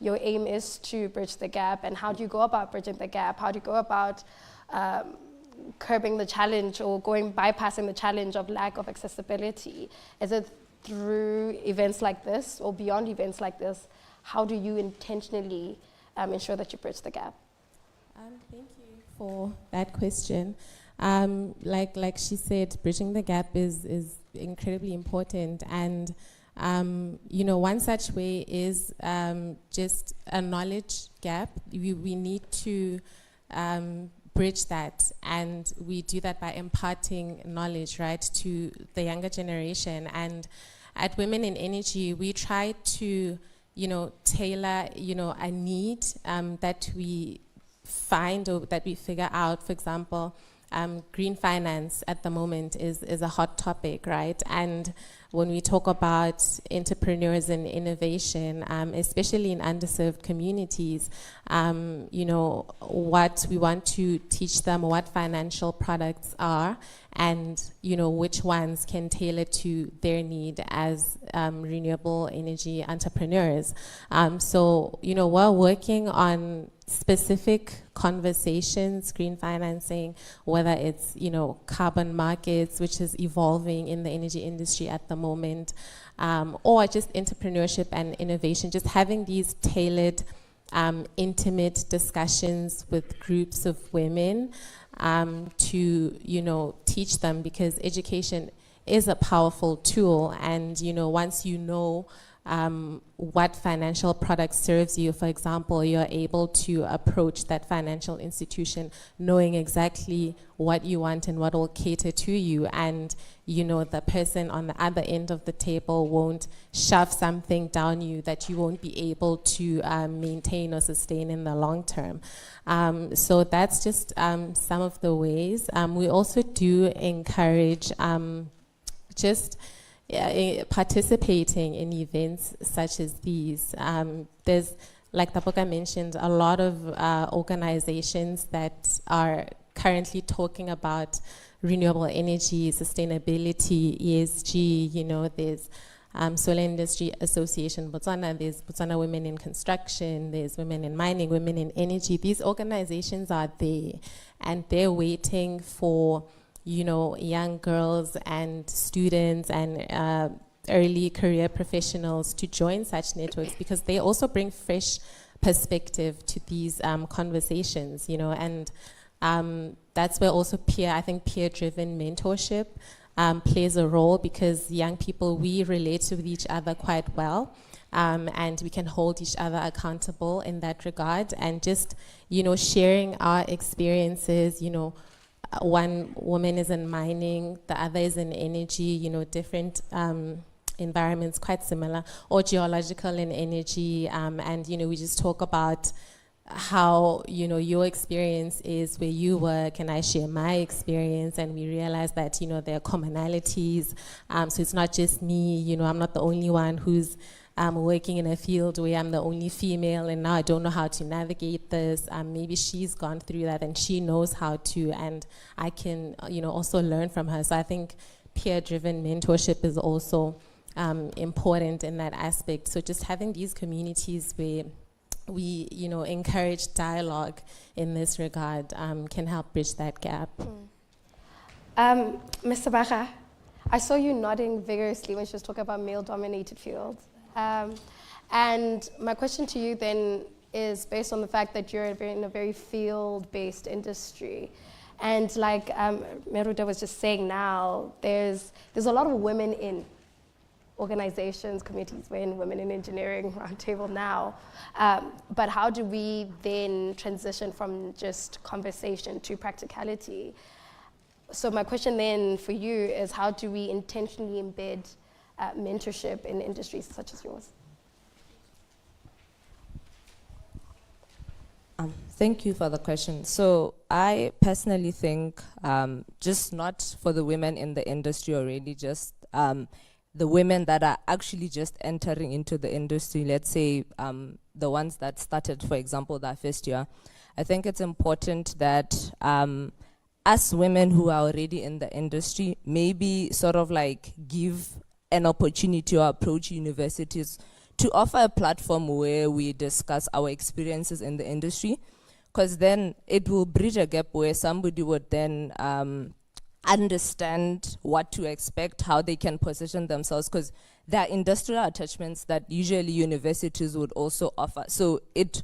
your aim is to bridge the gap, and how do you go about bridging the gap? How do you go about curbing the challenge or bypassing the challenge of lack of accessibility? Is it through events like this or beyond events like this? How do you intentionally ensure that you bridge the gap? Thank you for that question. Like she said, bridging the gap is incredibly important, and one such way is just a knowledge gap. We need to bridge that, and we do that by imparting knowledge, right, to the younger generation. And at Women in Energy, we try to, tailor, a need that we find or that we figure out. For example, green finance at the moment is a hot topic, right? And when we talk about entrepreneurs and innovation, especially in underserved communities, what we want to teach them, what financial products are, and which ones can tailor to their need as renewable energy entrepreneurs. So we're working on specific conversations, green financing, whether it's carbon markets, which is evolving in the energy industry at the moment, or just entrepreneurship and innovation, just having these tailored intimate discussions with groups of women to teach them, because education is a powerful tool, and once what financial product serves you, for example, you're able to approach that financial institution knowing exactly what you want and what will cater to you, and the person on the other end of the table won't shove something down you that you won't be able to maintain or sustain in the long term. So that's just some of the ways. We also do encourage participating in events such as these. There's, like Tapoka mentioned, a lot of organizations that are currently talking about renewable energy, sustainability, ESG. There's Solar Industry Association Botswana, there's Botswana Women in Construction, there's Women in Mining, Women in Energy. These organizations are there, and they're waiting for young girls and students and early career professionals to join such networks, because they also bring fresh perspective to these conversations, and that's where also peer-driven mentorship plays a role, because young people, we relate with each other quite well, and we can hold each other accountable in that regard, and just, sharing our experiences, one woman is in mining, the other is in energy, different environments, quite similar, or geological and energy, and we just talk about how your experience is where you work, and I share my experience, and we realize that there are commonalities, so it's not just me, I'm not the only one who's working in a field where I'm the only female, and now I don't know how to navigate this. Maybe she's gone through that and she knows how to, and I can also learn from her. So I think peer-driven mentorship is also important in that aspect. So just having these communities where we encourage dialogue in this regard can help bridge that gap. Mr. Baga, I saw you nodding vigorously when she was talking about male-dominated fields. And my question to you then is based on the fact that you're in a very field-based industry. And like Meruda was just saying now, there's a lot of women in organizations, committees, women in engineering, Roundtable now. But how do we then transition from just conversation to practicality? So my question then for you is, how do we intentionally embed mentorship in industries such as yours? Thank you for the question. So I personally think just not for the women in the industry already, just the women that are actually just entering into the industry, let's say the ones that started, for example, their first year. I think it's important that us women who are already in the industry maybe sort of like give an opportunity or approach universities to offer a platform where we discuss our experiences in the industry, because then it will bridge a gap where somebody would then understand what to expect, how they can position themselves, because there are industrial attachments that usually universities would also offer. So it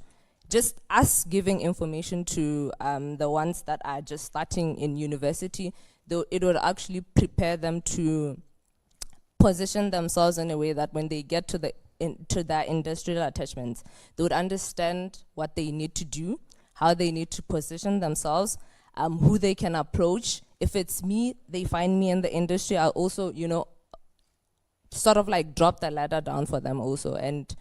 just us giving information to the ones that are just starting in university, though it would actually prepare them to position themselves in a way that when they get to their industrial attachments, they would understand what they need to do, how they need to position themselves, who they can approach. If it's me, they find me in the industry, I'll also, you know, sort of like drop the ladder down for them also, and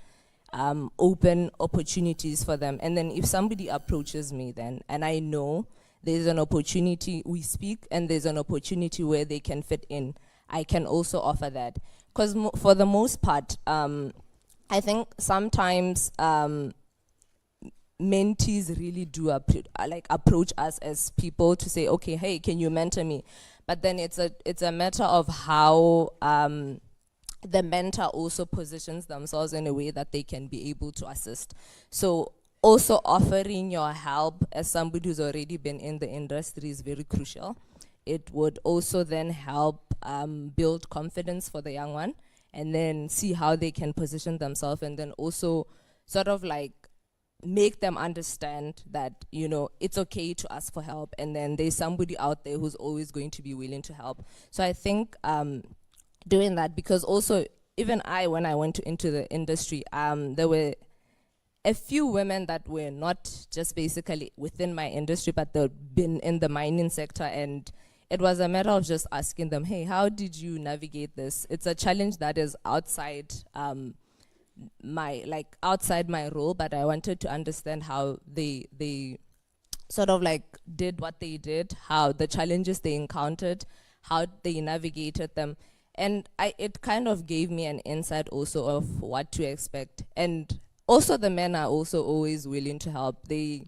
open opportunities for them. And then if somebody approaches me then, and I know there's an opportunity, we speak, and there's an opportunity where they can fit in, I can also offer that. Because for the most part, I think sometimes mentees really do approach us as people to say, okay, hey, can you mentor me? But then it's a matter of how the mentor also positions themselves in a way that they can be able to assist. So also offering your help as somebody who's already been in the industry is very crucial. It would also then help build confidence for the young one, and then see how they can position themselves, and then also sort of like make them understand that, you know, it's okay to ask for help, and then there's somebody out there who's always going to be willing to help. So I think doing that, because also even when I went into the industry, there were a few women that were not just basically within my industry, but they've been in the mining sector, and it was a matter of just asking them, hey, how did you navigate this? It's a challenge that is outside my role, but I wanted to understand how they sort of like did what they did, how the challenges they encountered, how they navigated them. And it kind of gave me an insight also of what to expect. And also the men are also always willing to help. They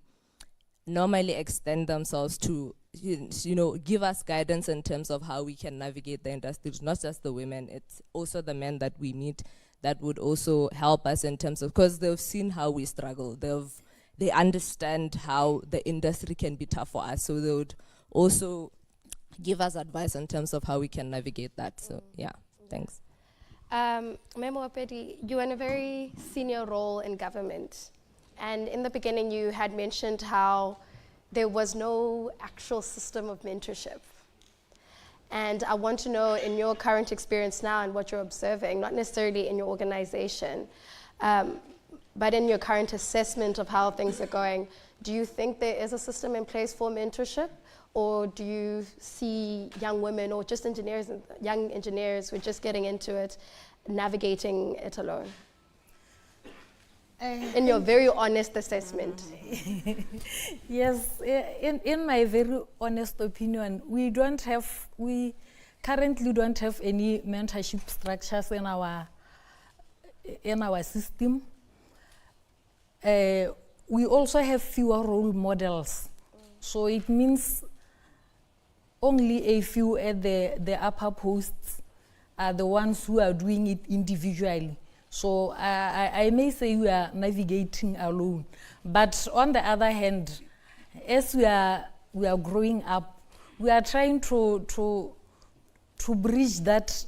normally extend themselves to, you know, give us guidance in terms of how we can navigate the industry. It's not just the women, it's also the men that we meet that would also help us in terms of, because they've seen how we struggle. They understand how the industry can be tough for us. So they would also give us advice in terms of how we can navigate that. So yeah, thanks. Memo Apedi, you're in a very senior role in government. And in the beginning, you had mentioned how there was no actual system of mentorship. And I want to know, in your current experience now and what you're observing, not necessarily in your organization, but in your current assessment of how things are going, do you think there is a system in place for mentorship? Or do you see young women or just young engineers who are just getting into it, navigating it alone? In your very honest assessment. Yes, in my very honest opinion, we currently don't have any mentorship structures in our system. We also have fewer role models. So it means only a few at the upper posts are the ones who are doing it individually. So I may say we are navigating alone. But on the other hand, as we are growing up, we are trying to bridge that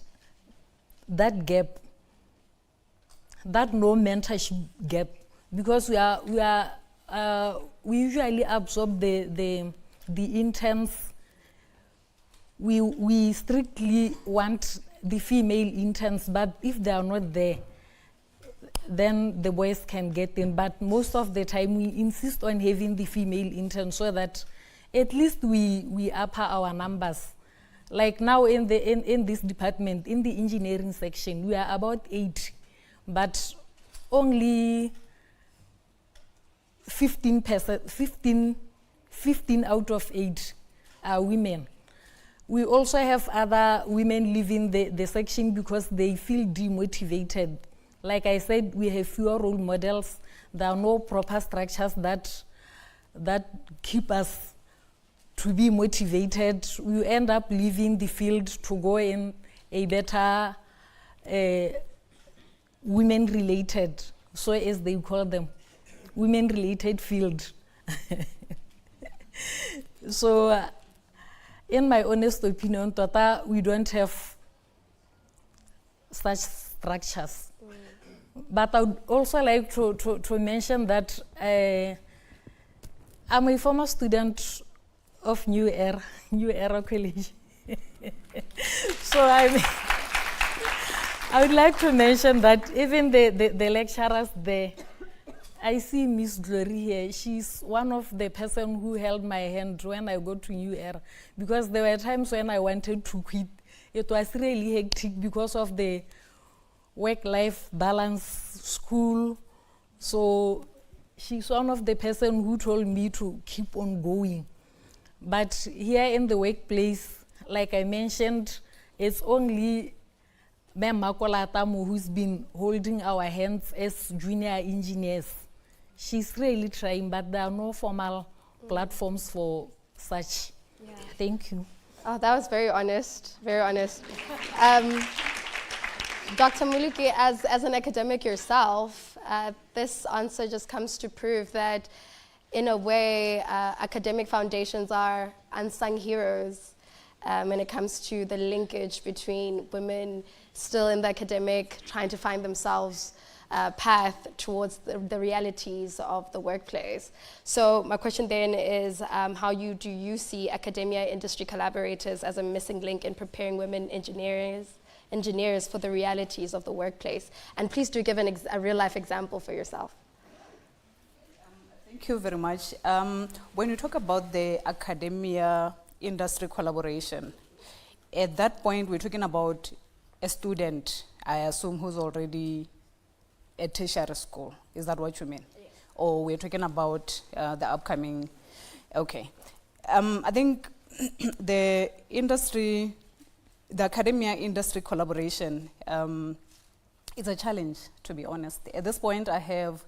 gap, that no mentorship gap, because we usually absorb the interns. We strictly want the female interns, but if they are not there, then the boys can get in. But most of the time, we insist on having the female interns so that at least we upper our numbers. Like now in this department, in the engineering section, we are about 8, but only 15 out of 8 are women. We also have other women leaving the section because they feel demotivated. Like I said, we have fewer role models. There are no proper structures that keep us to be motivated. We end up leaving the field to go in a better women-related, so as they call them, women-related field. So, in my honest opinion, Tata, we don't have such structures. But I would also like to mention that I'm a former student of New Era College. So I would like to mention that even the lecturers there, I see Miss Glory here. She's one of the person who held my hand when I got to New Era, because there were times when I wanted to quit. It was really hectic because of the work-life balance, school. So she's one of the person who told me to keep on going. But here in the workplace, like I mentioned, it's only Ma'am Makola Tamu who's been holding our hands as junior engineers. She's really trying, but there are no formal platforms for such. Yeah. Thank you. Oh, that was very honest, very honest. Dr. Muluki, as an academic yourself, this answer just comes to prove that, in a way, academic foundations are unsung heroes when it comes to the linkage between women still in the academic, trying to find themselves path towards the realities of the workplace. So my question then is, how do you see academia industry collaborators as a missing link in preparing women engineers for the realities of the workplace? And please do give a real life example for yourself. Thank you very much. When you talk about the academia industry collaboration, at that point we're talking about a student, I assume, who's already at tertiary school. Is that what you mean? Yes. Or we're talking about the upcoming, okay. I think the academia industry collaboration is a challenge, to be honest. At this point, I have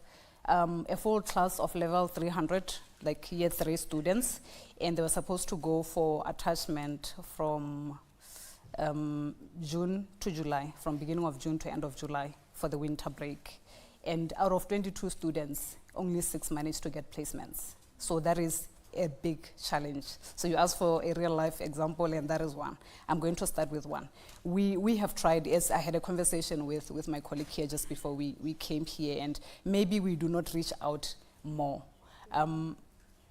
a full class of level 300, like year 3 students, and they were supposed to go for attachment from June to July, from beginning of June to end of July for the winter break. And out of 22 students, only 6 managed to get placements. So that is a big challenge. So you asked for a real life example, and that is one. I'm going to start with one. We have tried, as I had a conversation with my colleague here just before we came here, and maybe we do not reach out more.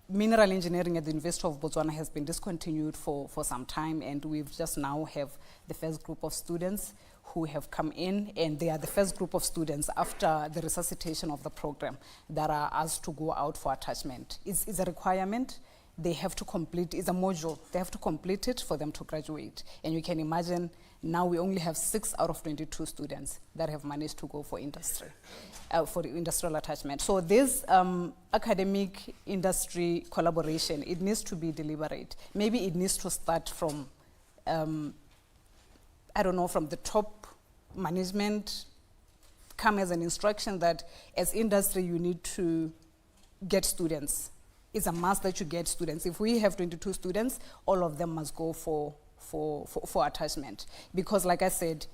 Mineral engineering at the University of Botswana has been discontinued for some time, and we've just now have the first group of students who have come in, and they are the first group of students after the resuscitation of the program that are asked to go out for attachment. It's a requirement. They have to complete, it's a module. They have to complete it for them to graduate. And you can imagine now we only have 6 out of 22 students that have managed to go for industry, for the industrial attachment. So this academic industry collaboration, it needs to be deliberate. Maybe it needs to start from, I don't know, from the top management, come as an instruction that as industry you need to get students. It's a must that you get students. If we have 22 students, all of them must go for attachment. Because like I said,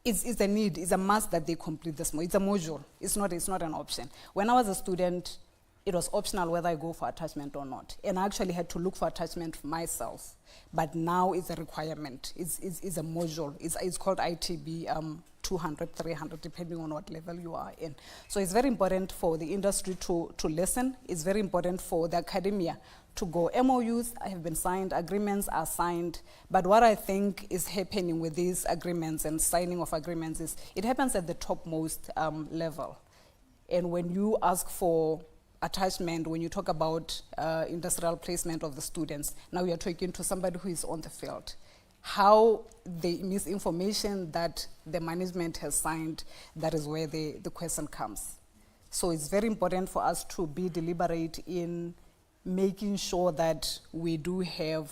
it's a need, it's a must that they complete this. It's a module, it's not an option. When I was a student, it was optional whether I go for attachment or not. And I actually had to look for attachment myself. But now it's a requirement, it's a module. It's called ITB 200, 300, depending on what level you are in. So it's very important for the industry to listen. It's very important for the academia to go. MOUs have been signed, agreements are signed, but what I think is happening with these agreements and signing of agreements is it happens at the topmost level. And when you ask for attachment, when you talk about industrial placement of the students, now you're talking to somebody who is on the field. How the misinformation that the management has signed, that is where the question comes. So it's very important for us to be deliberate in making sure that we do have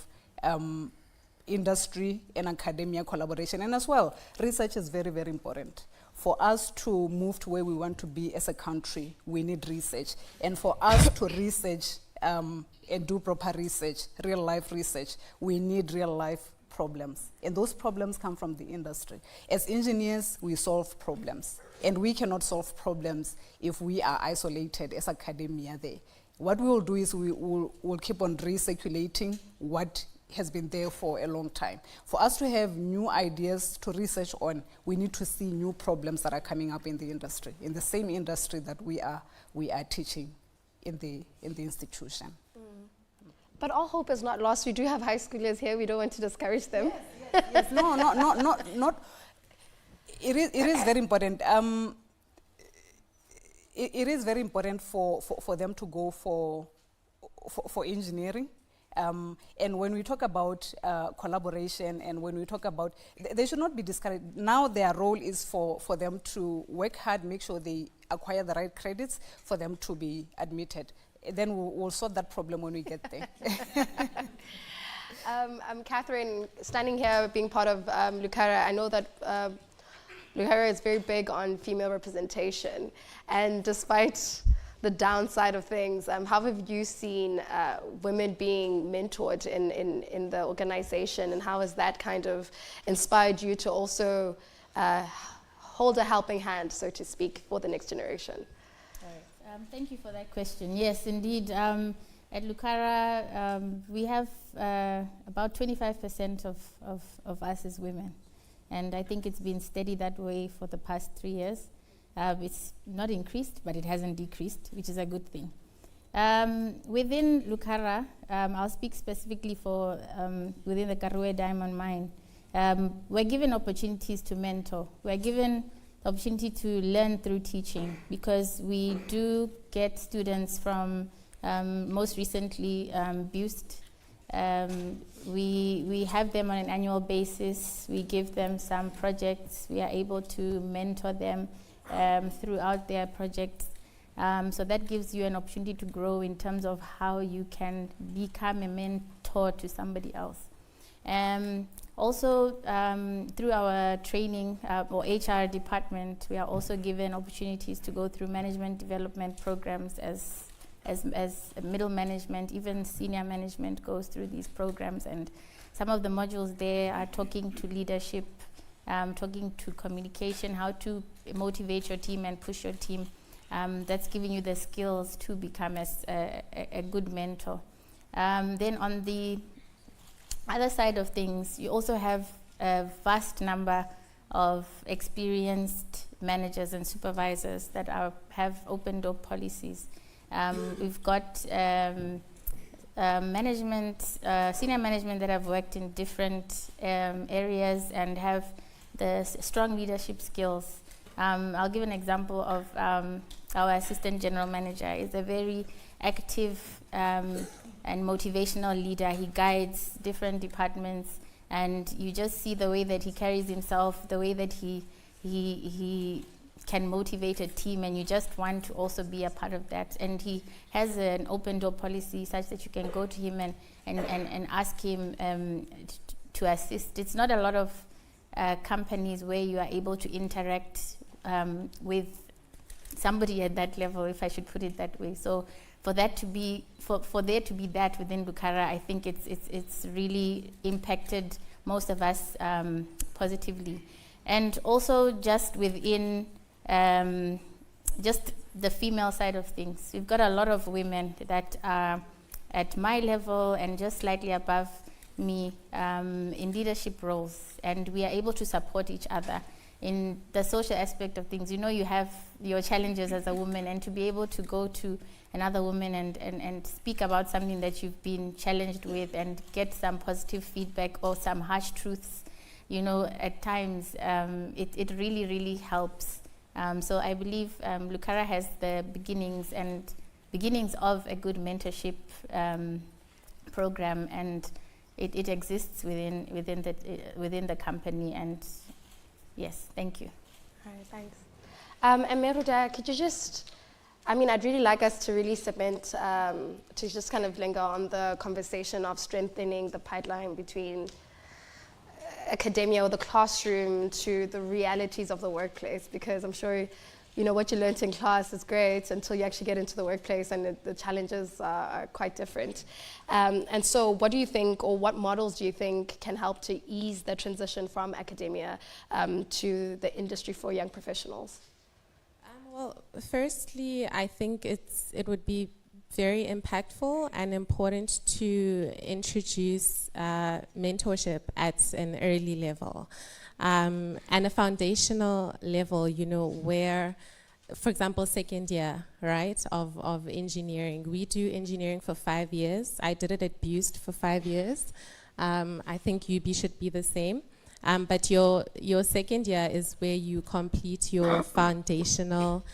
industry and academia collaboration. And as well, research is very, very important. For us to move to where we want to be as a country, we need research. And for us to research and do proper research, real life research, we need real life problems, and those problems come from the industry. As engineers, we solve problems, and we cannot solve problems if we are isolated as academia there. What we will do is we'll keep on recirculating what has been there for a long time. For us to have new ideas to research on, we need to see new problems that are coming up in the industry, in the same industry that we are teaching in the institution. But all hope is not lost. We do have high schoolers here. We don't want to discourage them. Yes. No, not. It is very important. It is very important for them to go for engineering. And when we talk about collaboration, and when we talk about, they should not be discouraged. Now their role is for them to work hard, make sure they acquire the right credits for them to be admitted. Then we'll solve that problem when we get there. Catherine, standing here, being part of Lucara, I know that Lucara is very big on female representation. And despite the downside of things, how have you seen women being mentored in the organization, and how has that kind of inspired you to also hold a helping hand, so to speak, for the next generation? Thank you for that question. Yes, indeed. At Lucara, we have about 25% of us as women. And I think it's been steady that way for the past 3 years. It's not increased, but it hasn't decreased, which is a good thing. Within Lucara, I'll speak specifically for within the Karoo Diamond Mine. We're given opportunities to mentor. We're given the opportunity to learn through teaching, because we do get students from, most recently, Boost. We have them on an annual basis. We give them some projects. We are able to mentor them throughout their projects. So that gives you an opportunity to grow in terms of how you can become a mentor to somebody else. Also, through our training or HR department, we are also given opportunities to go through management development programs as middle management, even senior management goes through these programs. And some of the modules there are talking to leadership, talking to communication, how to motivate your team and push your team. That's giving you the skills to become a good mentor. Then on the other side of things, you also have a vast number of experienced managers and supervisors that have open door policies. We've got management, senior management that have worked in different areas and have the strong leadership skills. I'll give an example of our assistant general manager. He's a very active and motivational leader. He guides different departments, and you just see the way that he carries himself, the way that he can motivate a team, and you just want to also be a part of that. And he has an open door policy such that you can go to him and ask him to assist. It's not a lot of companies where you are able to interact with somebody at that level, if I should put it that way. So for that to be, for there to be that within Lucara, I think it's really impacted most of us positively. And also just within just the female side of things, we've got a lot of women that are at my level and just slightly above me in leadership roles, and we are able to support each other in the social aspect of things. You know, you have your challenges as a woman, and to be able to go to another woman and speak about something that you've been challenged with and get some positive feedback or some harsh truths, you know, at times it really, really helps. So I believe Lucara has the beginnings of a good mentorship program, and it exists within the company. And yes, thank you. All right, thanks. And Meruda, could you just, I mean, I'd really like us to really cement, to just kind of linger on the conversation of strengthening the pipeline between academia or the classroom to the realities of the workplace, because I'm sure you know, what you learned in class is great until you actually get into the workplace, and the challenges are quite different. And so what do you think, or what models do you think can help to ease the transition from academia to the industry for young professionals? Well, firstly, I think it would be very impactful and important to introduce mentorship at an early level, and a foundational level, you know, where, for example, second year, right, of engineering. We do engineering for 5 years. I did it at Boost for 5 years. I think UB should be the same. But your second year is where you complete your foundational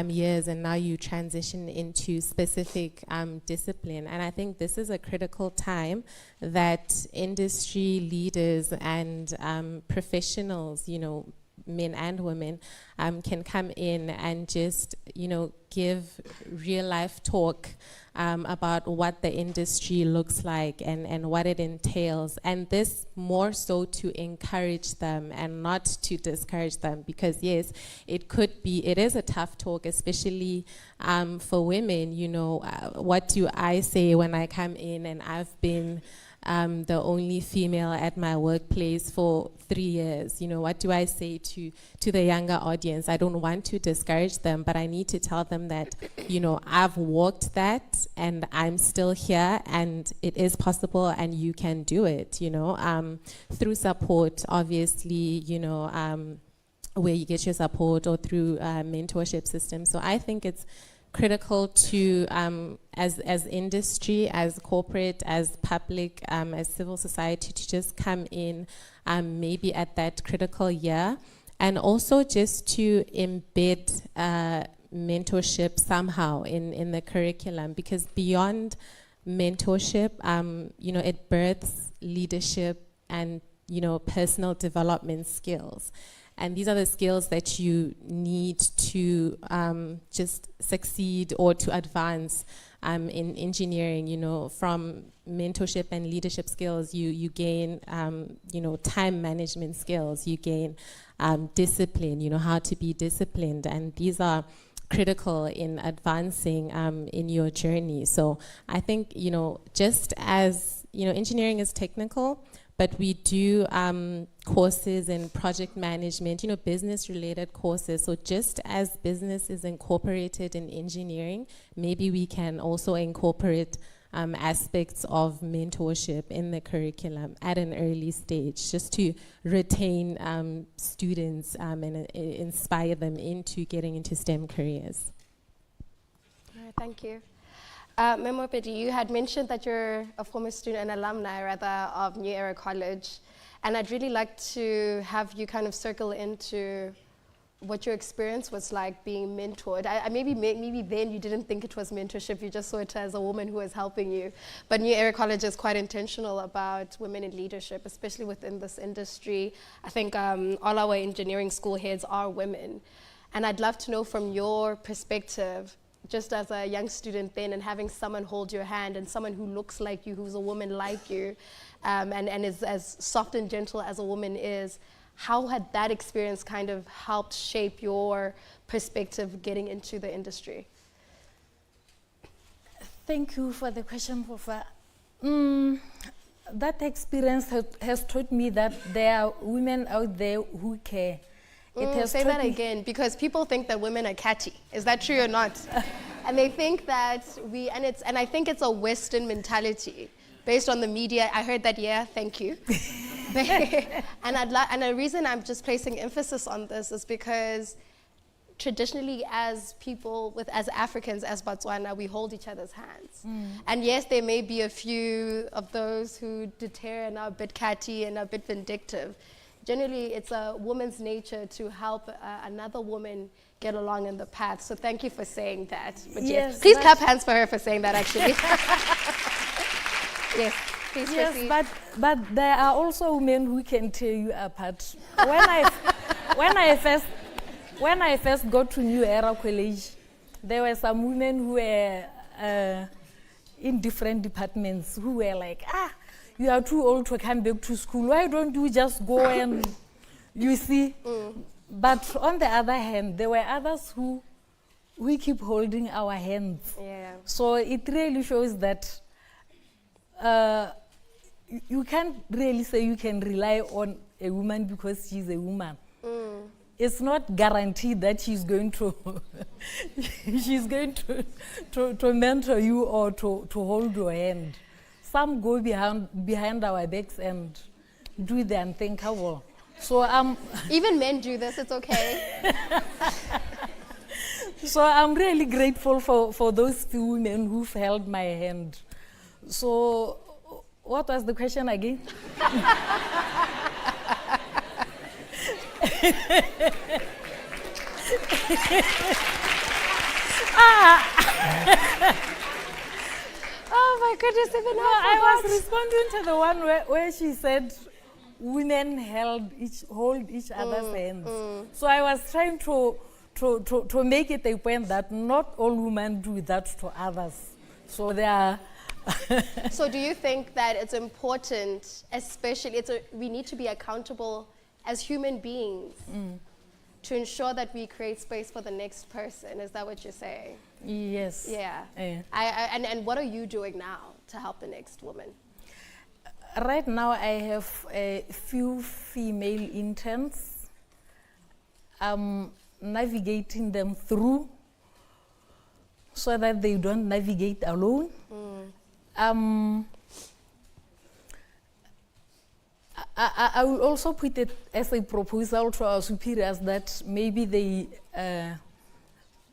years, and now you transition into specific discipline. And I think this is a critical time that industry leaders and professionals, you know, men and women, can come in and just, you know, give real life talk about what the industry looks like and what it entails. And this more so to encourage them and not to discourage them, because yes, it is a tough talk, especially for women. You know, what do I say when I come in and I've been the only female at my workplace for 3 years? You know, what do I say to the younger audience? I don't want to discourage them, but I need to tell them that, you know, I've walked that and I'm still here, and it is possible and you can do it, you know, through support, obviously, you know, where you get your support, or through mentorship systems. So I think it's critical to, as industry, as corporate, as public, as civil society, to just come in maybe at that critical year, and also just to embed mentorship somehow in the curriculum, because beyond mentorship, you know, it births leadership and, you know, personal development skills. And these are the skills that you need to just succeed or to advance in engineering. You know, from mentorship and leadership skills, you gain, you know, time management skills, you gain discipline, you know, how to be disciplined. And these are critical in advancing in your journey. So I think, you know, just as, you know, engineering is technical, but we do courses in project management, you know, business-related courses. So just as business is incorporated in engineering, maybe we can also incorporate aspects of mentorship in the curriculum at an early stage, just to retain students and inspire them into getting into STEM careers. All right, thank you. Memopedi, you had mentioned that you're a former student, an alumni rather, of New Era College, and I'd really like to have you kind of circle into what your experience was like being mentored. Maybe then you didn't think it was mentorship, you just saw it as a woman who was helping you. But New Era College is quite intentional about women in leadership, especially within this industry. I think all our engineering school heads are women. And I'd love to know from your perspective, just as a young student then, and having someone hold your hand, and someone who looks like you, who's a woman like you, and is as soft and gentle as a woman is, how had that experience kind of helped shape your perspective getting into the industry? Thank you for the question, Profa. That experience has taught me that there are women out there who care. Say that again, because people think that women are catty. Is that true or not? And they think that and I think it's a Western mentality based on the media. I heard that, yeah, thank you. And the reason I'm just placing emphasis on this is because traditionally, as people, as Africans, as Botswana, we hold each other's hands. And yes, there may be a few of those who deter and are a bit catty and are a bit vindictive. Generally, it's a woman's nature to help another woman get along in the path. So thank you for saying that. But yes, please clap hands for her for saying that, actually. Yes, please proceed. But there are also women who can tear you apart. When I first got to New Era College, there were some women who were in different departments who were like, you are too old to come back to school. Why don't you just go and, you see? But on the other hand, there were others who we keep holding our hands. Yeah. So it really shows that you can't really say you can rely on a woman because she's a woman. It's not guaranteed that she's going to she's going to mentor you or to hold your hand. Some go behind our backs and do the unthinkable. So Even men do this, it's okay. So I'm really grateful for those few women who've held my hand. So what was the question again? Oh my goodness, even I was responding to the one where she said women hold each other's hands. So I was trying to make it a point that not all women do that to others. So there are So do you think that it's important, especially, we need to be accountable as human beings to ensure that we create space for the next person? Is that what you're saying? yes. Yeah. And what are you doing now to help the next woman? Right now I have a few female interns. I'm navigating them through so that they don't navigate alone. I will also put it as a proposal to our superiors that maybe they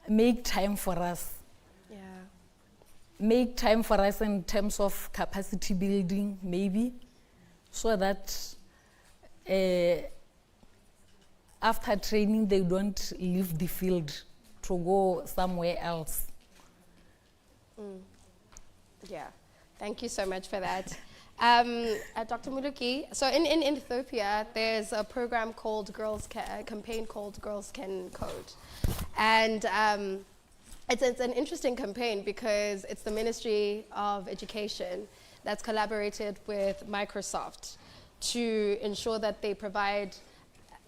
make time for us. Yeah. Make time for us in terms of capacity building, maybe, so that after training they don't leave the field to go somewhere else. Yeah. Thank you so much for that. Dr. Muluki, so in Ethiopia, there's a program called campaign called Girls Can Code. And it's an interesting campaign because it's the Ministry of Education that's collaborated with Microsoft to ensure that they provide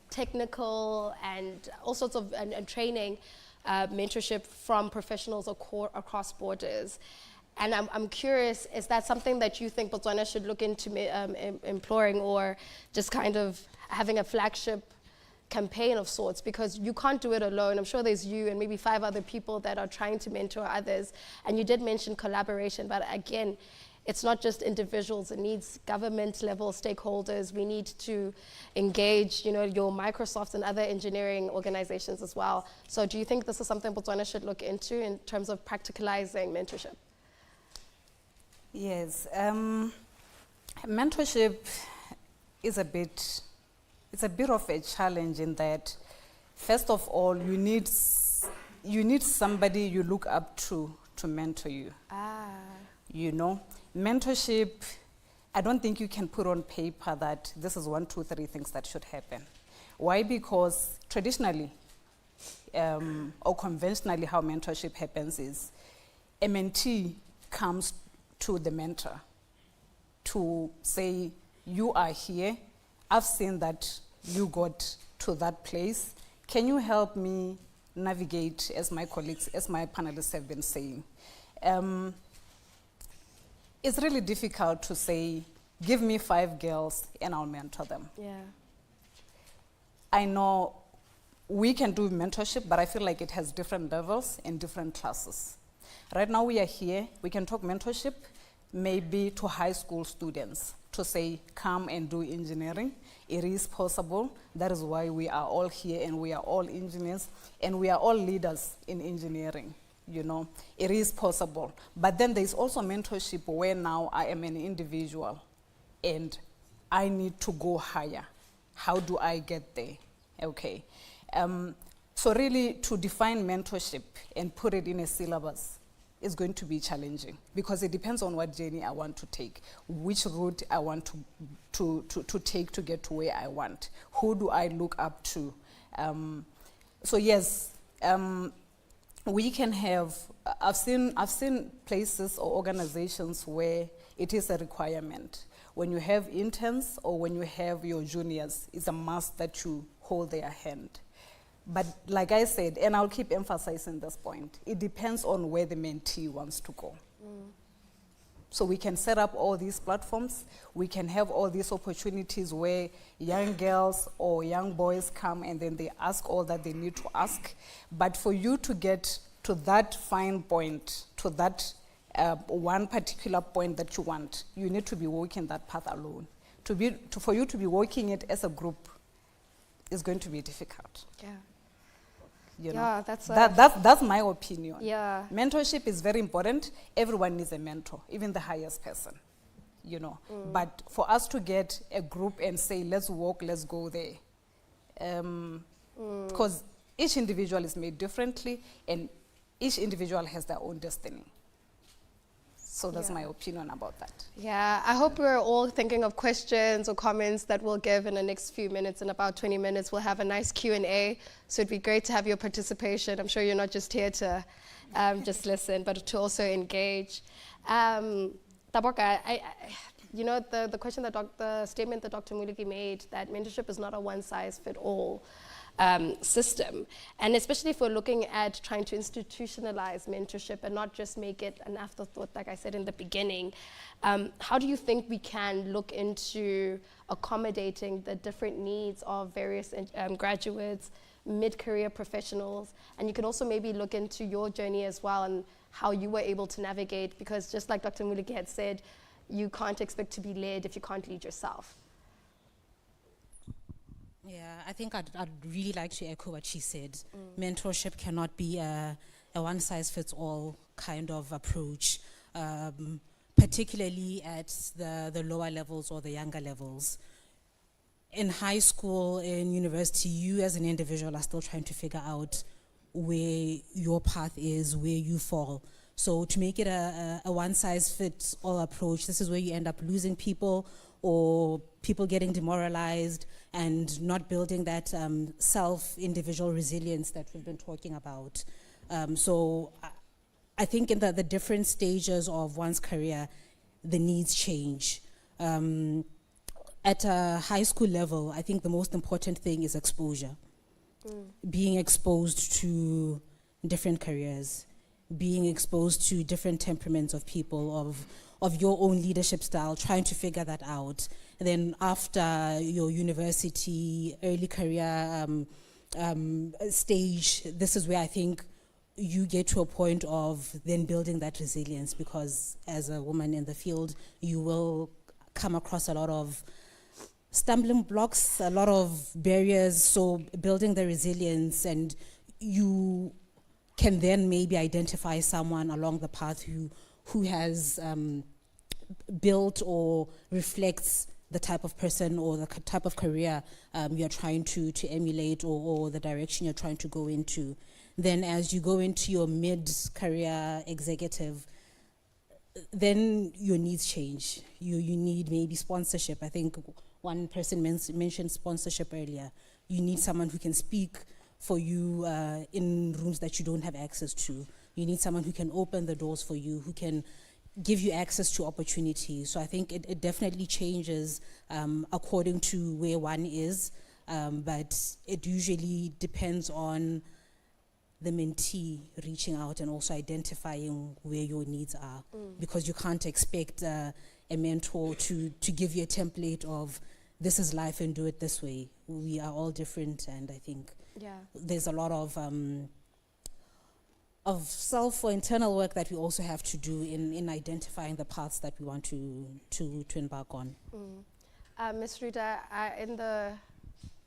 technical and all sorts of and training, mentorship from professionals across borders. And I'm curious, is that something that you think Botswana should look into employing, or just kind of having a flagship campaign of sorts? Because you can't do it alone. I'm sure there's you and maybe 5 other people that are trying to mentor others. And you did mention collaboration, but again, it's not just individuals. It needs government level stakeholders. We need to engage, your Microsoft and other engineering organizations as well. So do you think this is something Botswana should look into in terms of practicalizing mentorship? Yes, mentorship is a bit of a challenge in that, first of all, you need somebody you look up to mentor you. Mentorship, I don't think you can put on paper that this is 1, 2, 3 things that should happen. Why? Because traditionally, or conventionally, how mentorship happens is a mentee comes to the mentor to say, you are here, I've seen that you got to that place, can you help me navigate, as my colleagues, as my panelists have been saying. It's really difficult to say, give me 5 girls and I'll mentor them. Yeah. I know we can do mentorship, but I feel like it has different levels and different classes. Right now we are here, we can talk mentorship maybe to high school students to say, come and do engineering. It is possible. That is why we are all here and we are all engineers and we are all leaders in engineering. It is possible. But then there's also mentorship where now I am an individual and I need to go higher. How do I get there? Okay. So really to define mentorship and put it in a syllabus is going to be challenging because it depends on what journey I want to take, which route I want to take to get to where I want. Who do I look up to? So yes, we can have, I've seen places or organizations where it is a requirement. When you have interns or when you have your juniors, it's a must that you hold their hand. But like I said, and I'll keep emphasizing this point, it depends on where the mentee wants to go. So we can set up all these platforms, we can have all these opportunities where young girls or young boys come and then they ask all that they need to ask. But for you to get to that fine point, to that one particular point that you want, you need to be walking that path alone. For you to be walking it as a group is going to be difficult. Yeah. You know? Yeah, That's my opinion. Yeah. Mentorship is very important. Everyone needs a mentor, even the highest person, you know. But for us to get a group and say, let's walk, let's go there, because each individual is made differently and each individual has their own destiny. So that's my opinion about that. Yeah, I hope we're all thinking of questions or comments that we'll give in the next few minutes. In about 20 minutes, we'll have a nice Q&A. So it'd be great to have your participation. I'm sure you're not just here to just listen, but to also engage. Taboka, you know, the question that the statement that Dr. Muliki made, that mentorship is not a one-size-fits-all system. And especially if we're looking at trying to institutionalize mentorship and not just make it an afterthought, like I said in the beginning, how do you think we can look into accommodating the different needs of various graduates, mid-career professionals? And you can also maybe look into your journey as well and how you were able to navigate, because just like Dr. Muliki had said, you can't expect to be led if you can't lead yourself. Yeah, I think I'd really like to echo what she said. Mentorship cannot be a one-size-fits-all kind of approach, particularly at the lower levels or the younger levels. In high school, in university, you as an individual are still trying to figure out where your path is, where you fall. So to make it a one-size-fits-all approach, this is where you end up losing people or people getting demoralized and not building that self-individual resilience that we've been talking about. So I think in the different stages of one's career, the needs change. At a high school level, I think the most important thing is exposure. Being exposed to different careers, being exposed to different temperaments of people, of your own leadership style, trying to figure that out. And then after your university, early career stage, this is where I think you get to a point of then building that resilience, because as a woman in the field, you will come across a lot of stumbling blocks, a lot of barriers. So building the resilience, and you can then maybe identify someone along the path who has built or reflects the type of person or the type of career you're trying to emulate, or the direction you're trying to go into. Then as you go into your mid-career executive, then your needs change. You need maybe sponsorship. I think one person mentioned sponsorship earlier. You need someone who can speak for you in rooms that you don't have access to. You need someone who can open the doors for you, who can give you access to opportunities. So I think it definitely changes according to where one is, but it usually depends on the mentee reaching out and also identifying where your needs are, because you can't expect a mentor to give you a template of this is life and do it this way. We are all different, and I think there's a lot of self or internal work that we also have to do in identifying the paths that we want to embark on. Ms. Rita,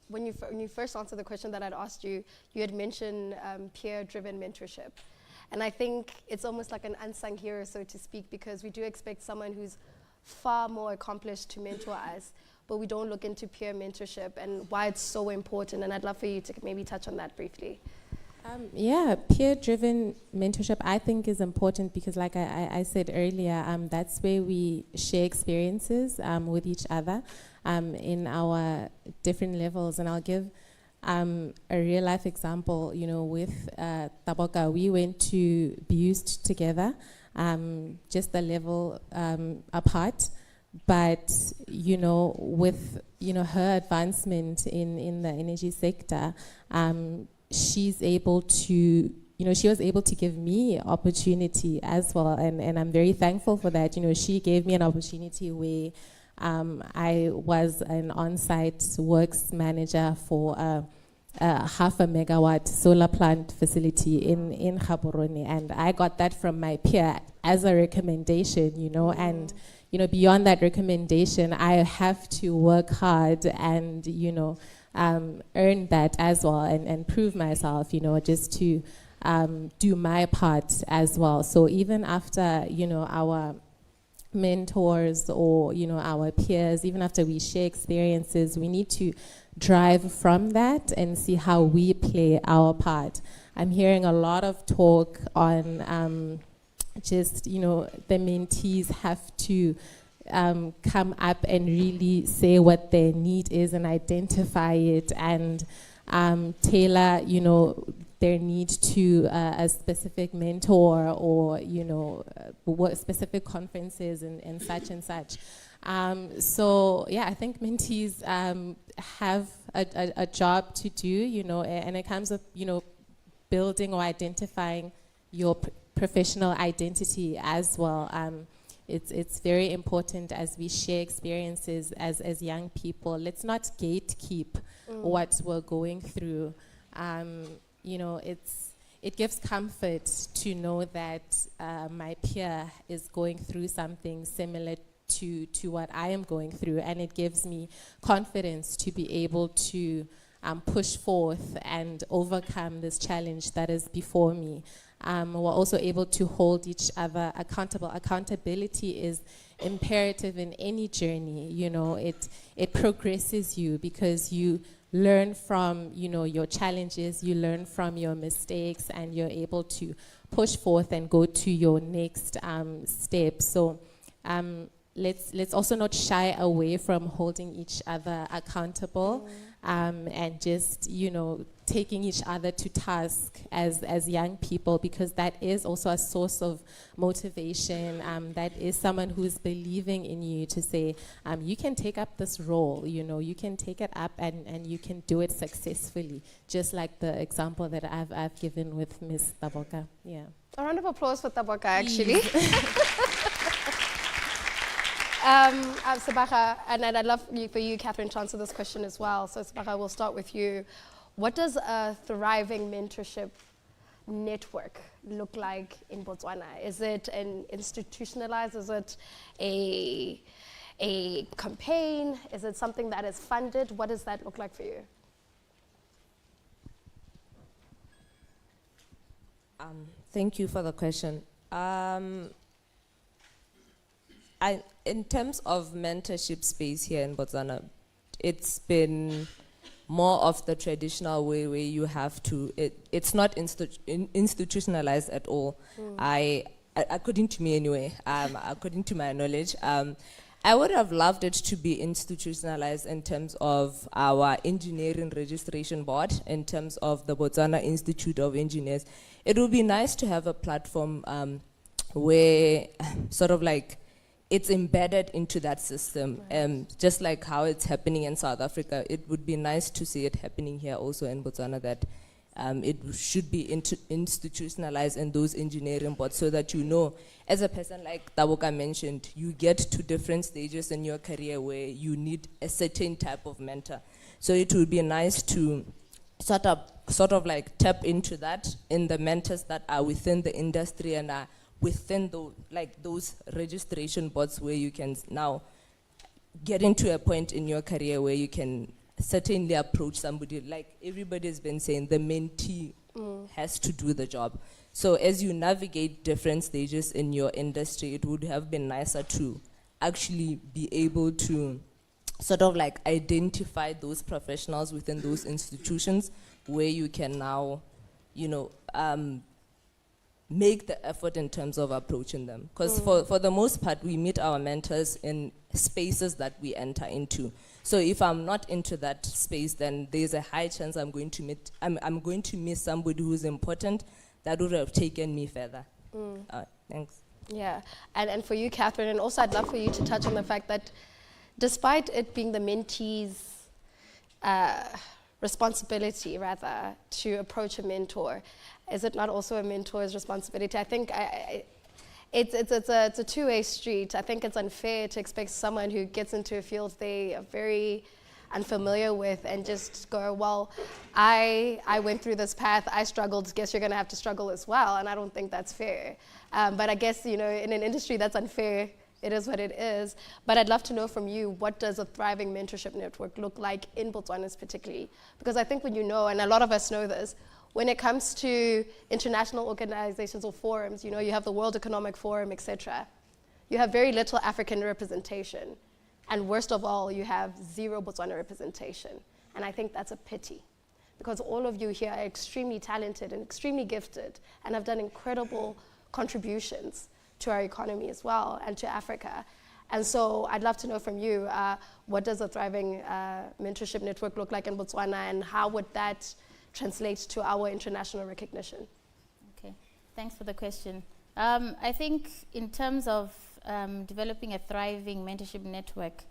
when you first answered the question that I'd asked you, you had mentioned peer-driven mentorship. And I think it's almost like an unsung hero, so to speak, because we do expect someone who's far more accomplished to mentor us, but we don't look into peer mentorship and why it's so important. And I'd love for you to maybe touch on that briefly. Yeah, peer-driven mentorship I think is important because, like I said earlier, that's where we share experiences with each other in our different levels. And I'll give a real-life example. You know, with Taboka, we went to Beust together, just a level apart. But, you know, with, you know, her advancement in the energy sector, she's able to, she was able to give me opportunity as well, and I'm very thankful for that. She gave me an opportunity where I was an on-site works manager for a 0.5 megawatt solar plant facility in Gaborone, and I got that from my peer as a recommendation, and beyond that recommendation, I have to work hard and earn that as well, and prove myself, just to do my part as well. So even after our mentors or our peers, even after we share experiences, we need to drive from that and see how we play our part. I'm hearing a lot of talk on just the mentees have to come up and really say what their need is and identify it, and tailor their need to a specific mentor or what specific conferences and such and such. So yeah, I think mentees have a job to do, and it comes with building or identifying your professional identity as well. It's very important as we share experiences as young people. Let's not gatekeep what we're going through. It gives comfort to know that my peer is going through something similar to what I am going through, and it gives me confidence to be able to push forth and overcome this challenge that is before me. We're also able to hold each other accountable. Accountability is imperative in any journey. It progresses you because you learn from your challenges, you learn from your mistakes, and you're able to push forth and go to your next step. So let's also not shy away from holding each other accountable, and just taking each other to task as young people, because that is also a source of motivation. That is someone who's believing in you to say, you can take up this role, you can take it up and you can do it successfully, just like the example that I've given with Ms. Taboka. Yeah. A round of applause for Taboka, actually. Sabaga, and I'd love for you, Catherine, to answer this question as well. So Sabaga, we'll start with you. What does a thriving mentorship network look like in Botswana? Is it an institutionalized? Is it a campaign? Is it something that is funded? What does that look like for you? Thank you for the question. In terms of mentorship space here in Botswana, it's been more of the traditional way where you have to, it's not institutionalized at all. According to me anyway, according to my knowledge, I would have loved it to be institutionalized in terms of our engineering registration board, in terms of the Botswana Institute of Engineers. It would be nice to have a platform where sort of like it's embedded into that system, just like how it's happening in South Africa. It would be nice to see it happening here also in Botswana, that it should be institutionalized in those engineering boards, so that as a person like Taboka mentioned, you get to different stages in your career where you need a certain type of mentor. So it would be nice to sort of like tap into that in the mentors that are within the industry and are within those registration boards, where you can now get into a point in your career where you can certainly approach somebody. Like everybody's been saying, the mentee has to do the job. So as you navigate different stages in your industry, it would have been nicer to actually be able to sort of like identify those professionals within those institutions, where you can now, make the effort in terms of approaching them. Because for the most part, we meet our mentors in spaces that we enter into. So if I'm not into that space, then there's a high chance I'm going to miss somebody who's important that would have taken me further. Thanks. Yeah, and for you, Catherine, and also I'd love for you to touch on the fact that despite it being the mentees' responsibility, rather, to approach a mentor? Is it not also a mentor's responsibility? I think it's a two-way street. I think it's unfair to expect someone who gets into a field they are very unfamiliar with and just go, well, I went through this path, I struggled, guess you're going to have to struggle as well, and I don't think that's fair. But I guess, in an industry that's unfair, it is what it is. But I'd love to know from you, what does a thriving mentorship network look like in Botswana particularly? Because I think when and a lot of us know this, when it comes to international organizations or forums, you have the World Economic Forum, etc., you have very little African representation. And worst of all, you have zero Botswana representation. And I think that's a pity, because all of you here are extremely talented and extremely gifted and have done incredible contributions to our economy as well and to Africa. And so I'd love to know from you, what does a thriving mentorship network look like in Botswana, and how would that translate to our international recognition? Okay, thanks for the question. I think in terms of developing a thriving mentorship network,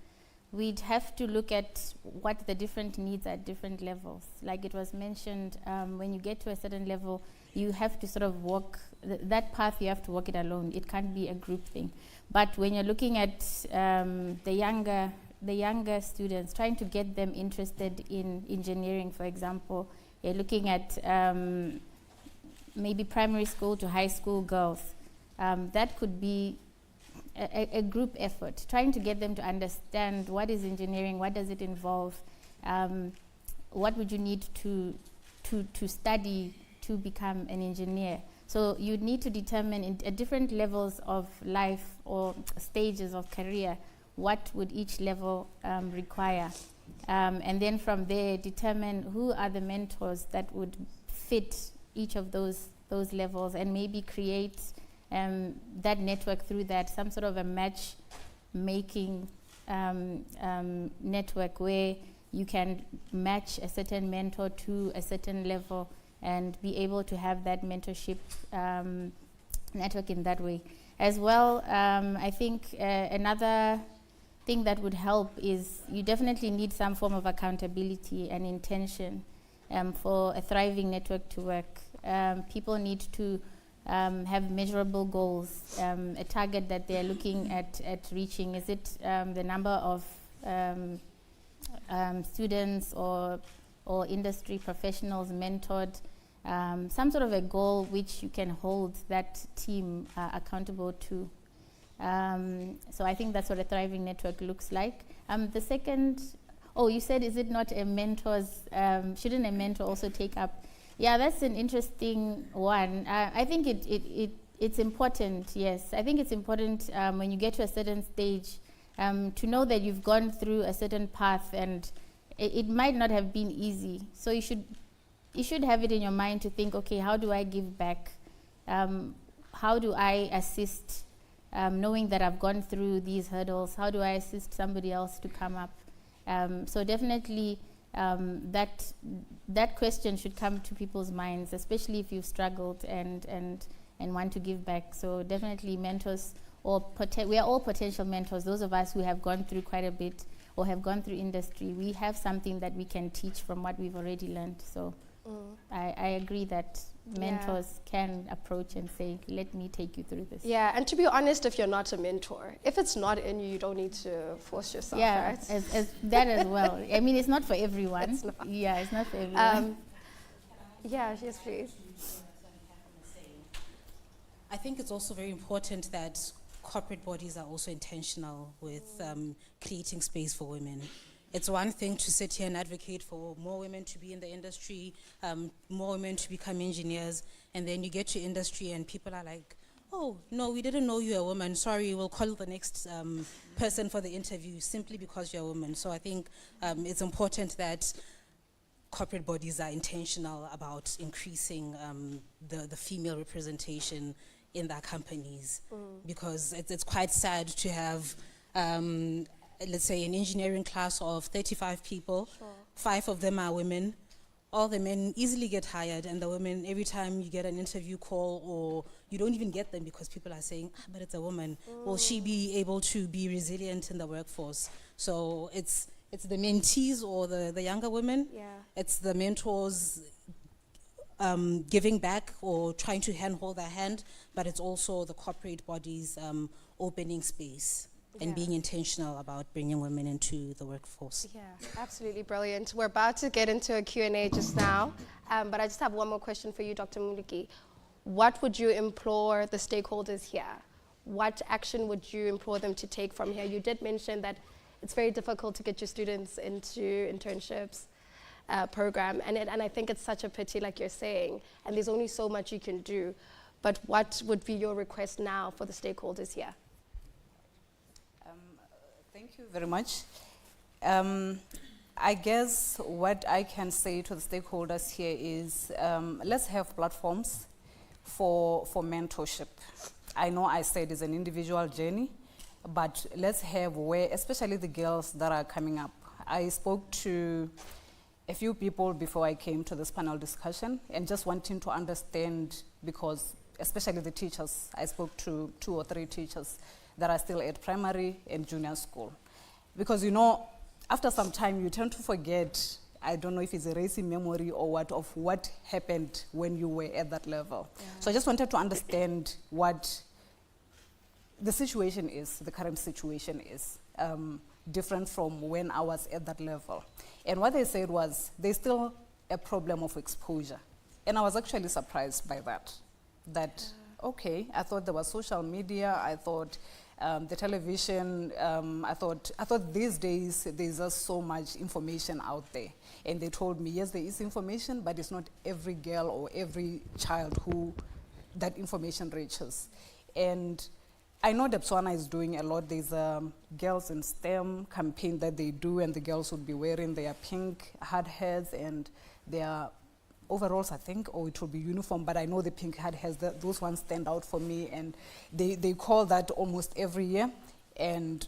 we'd have to look at what the different needs at different levels. Like it was mentioned, when you get to a certain level, you have to sort of walk that path. You have to walk it alone. It can't be a group thing. But when you're looking at the younger students, trying to get them interested in engineering, for example, you're looking at maybe primary school to high school girls. That could be a group effort, trying to get them to understand what is engineering, what does it involve, what would you need to study to become an engineer. So you need to determine at different levels of life or stages of career, what would each level require. And then from there, determine who are the mentors that would fit each of those levels, and maybe create that network through that, some sort of a match-making network where you can match a certain mentor to a certain level and be able to have that mentorship network in that way. As well, I think another thing that would help is you definitely need some form of accountability and intention for a thriving network to work. People need to have measurable goals, a target that they're looking at reaching. Is it the number of students or industry professionals mentored? Some sort of a goal which you can hold that team accountable to. So I think that's what a thriving network looks like. The second, you said, is it not shouldn't a mentor also take up? Yeah, that's an interesting one. I think it's important, yes. I think it's important when you get to a certain stage to know that you've gone through a certain path, and it might not have been easy. So you should have it in your mind to think, okay, how do I give back? How do I assist, knowing that I've gone through these hurdles? How do I assist somebody else to come up? So definitely that question should come to people's minds, especially if you've struggled and want to give back. So definitely mentors, we are all potential mentors. Those of us who have gone through quite a bit or have gone through industry, we have something that we can teach from what we've already learned. So I agree that mentors can approach and say, let me take you through this. Yeah, and to be honest, if you're not a mentor, if it's not in you, you don't need to force yourself, right? as that as well. I mean, it's not for everyone. It's not. Yeah, it's not for everyone. Yes, please. I think it's also very important that corporate bodies are also intentional with creating space for women. It's one thing to sit here and advocate for more women to be in the industry, more women to become engineers, and then you get to industry and people are like, oh, no, we didn't know you're a woman. Sorry, we'll call the next person for the interview simply because you're a woman. So I think it's important that corporate bodies are intentional about increasing the female representation in their companies, because it's quite sad to have let's say an engineering class of 35 people, 5 of them are women. All the men easily get hired, and the women, every time you get an interview call, or you don't even get them because people are saying, but it's a woman. Will she be able to be resilient in the workforce? So it's It's the mentees or the younger women. Yeah. It's the mentors giving back or trying to handhold their hand, but it's also the corporate bodies opening space and Yeah. being intentional about bringing women into the workforce. Yeah, absolutely brilliant. We're about to get into a Q&A just now, but I just have one more question for you, Dr. Muliki. What would you implore the stakeholders here? What action would you implore them to take from here? You did mention that it's very difficult to get your students into internships program, and I think it's such a pity, like you're saying, and there's only so much you can do. But what would be your request now for the stakeholders here? Thank you very much. I guess what I can say to the stakeholders here is let's have platforms for mentorship. I know I said it's an individual journey, but let's have where, especially the girls that are coming up. I spoke to a few people before I came to this panel discussion and just wanting to understand, because especially the teachers, I spoke to 2 or 3 teachers that are still at primary and junior school. Because you know, after some time you tend to forget, I don't know if it's a racing memory or what, of what happened when you were at that level. Yeah. So I just wanted to understand what the situation is, the current situation is, different from when I was at that level. And what they said was, there's still a problem of exposure. And I was actually surprised by that. Okay, I thought there was social media, I thought the television, I thought these days there's just so much information out there. And they told me, yes, there is information, but it's not every girl or every child who that information reaches. And I know Botswana is doing a lot. There's a Girls in STEM campaign that they do, and the girls would be wearing their pink hard hats and their overalls, I think, or it will be uniform, but I know the pink hard hats, those ones stand out for me, and they call that almost every year. And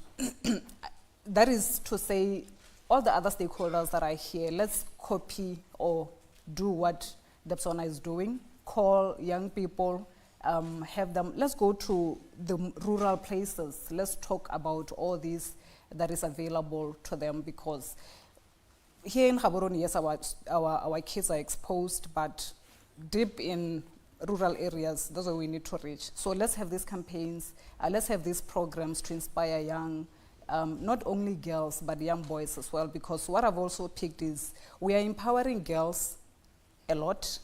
that is to say, all the other stakeholders that are here, let's copy or do what Botswana is doing, call young people, have them, let's go to the rural places, let's talk about all this that is available to them, because here in Gaborone, yes, our kids are exposed, but deep in rural areas, that's where we need to reach. So let's have these campaigns, let's have these programs to inspire young, not only girls, but young boys as well, because what I've also picked is we are empowering girls a lot.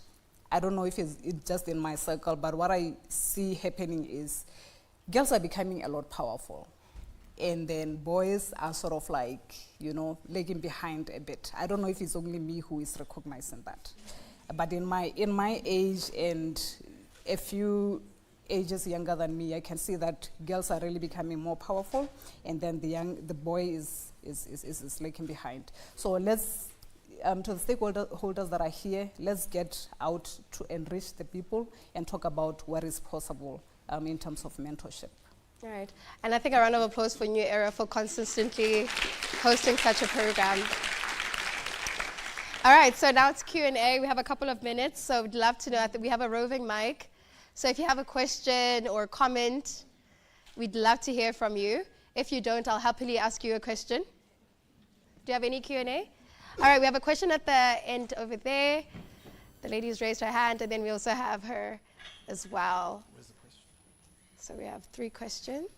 I don't know if it's just in my circle, but what I see happening is girls are becoming a lot powerful. And then boys are sort of like, you know, lagging behind a bit. I don't know if it's only me who is recognizing that. But in my age and a few ages younger than me, I can see that girls are really becoming more powerful, and then the boy is lagging behind. So let's, to the stakeholders that are here, let's get out to enrich the people and talk about what is possible in terms of mentorship. All right, and I think a round of applause for New Era for consistently hosting such a program. All right, so now it's Q&A. We have a couple of minutes, so we'd love to know, we have a roving mic. So if you have a question or comment, we'd love to hear from you. If you don't, I'll happily ask you a question. Do you have any Q&A? All right, we have a question at the end over there. The lady's raised her hand, and then we also have her as well. So we have 3 questions.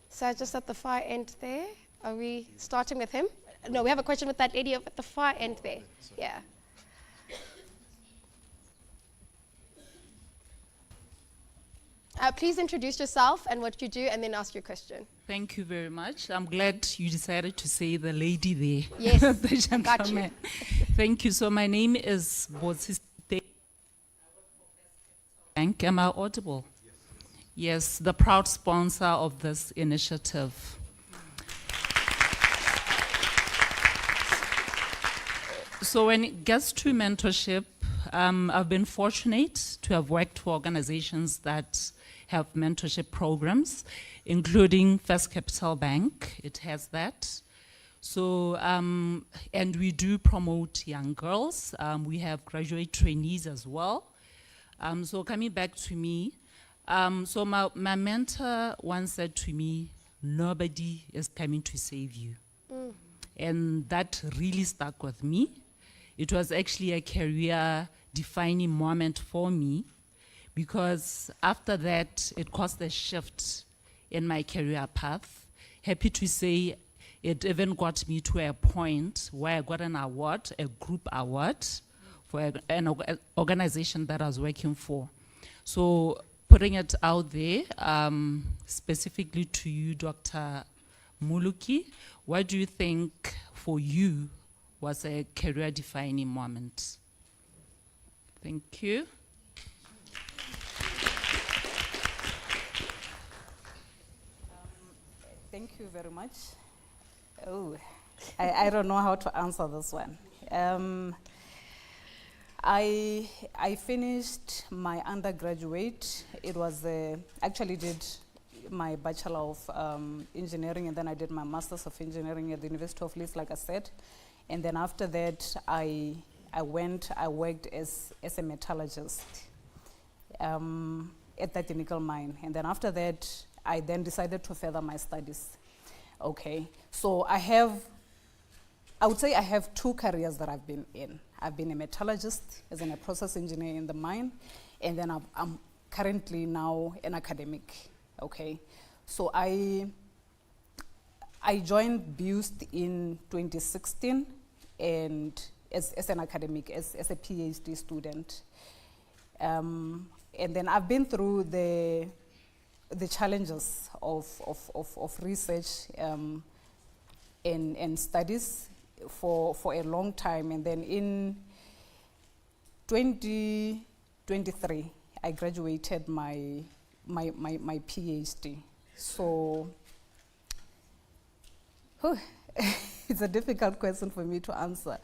So just at the far end there, are we starting with him? No, we have a question with that lady at the far end there. Yeah. Please introduce yourself and what you do, and then ask your question. Thank you very much. I'm glad you decided to say the lady there. Yes, the gentleman. got you. Thank you. So my name is Botswana. Am I audible? Yes, the proud sponsor of this initiative. So when it gets to mentorship, I've been fortunate to have worked for organizations that have mentorship programs, including First Capital Bank. It has that. So, and we do promote young girls. We have graduate trainees as well. So coming back to me, so my mentor once said to me, nobody is coming to save you. And that really stuck with me. It was actually a career defining moment for me, because after that, it caused a shift in my career path. Happy to say it even got me to a point where I got an award, a group award, for an organization that I was working for. So putting it out there, specifically to you, Dr. Muluki, what do you think for you was a career-defining moment? Thank you. Thank you very much. Oh, I don't know how to answer this one. I finished my undergraduate. It was actually did my Bachelor of Engineering, and then I did my Masters of Engineering at the University of Leeds, like I said. And then after that, I worked as a metallurgist at that nickel mine. And then after that, I then decided to further my studies. Okay, so I would say I have two careers that I've been in. I've been a metallurgist as in a process engineer in the mine, and then I'm currently now an academic. Okay, so I joined BUST in 2016, and as an academic, as a PhD student. And then I've been through the challenges of research and studies for a long time. And then in 2023, I graduated my PhD. So, it's a difficult question for me to answer.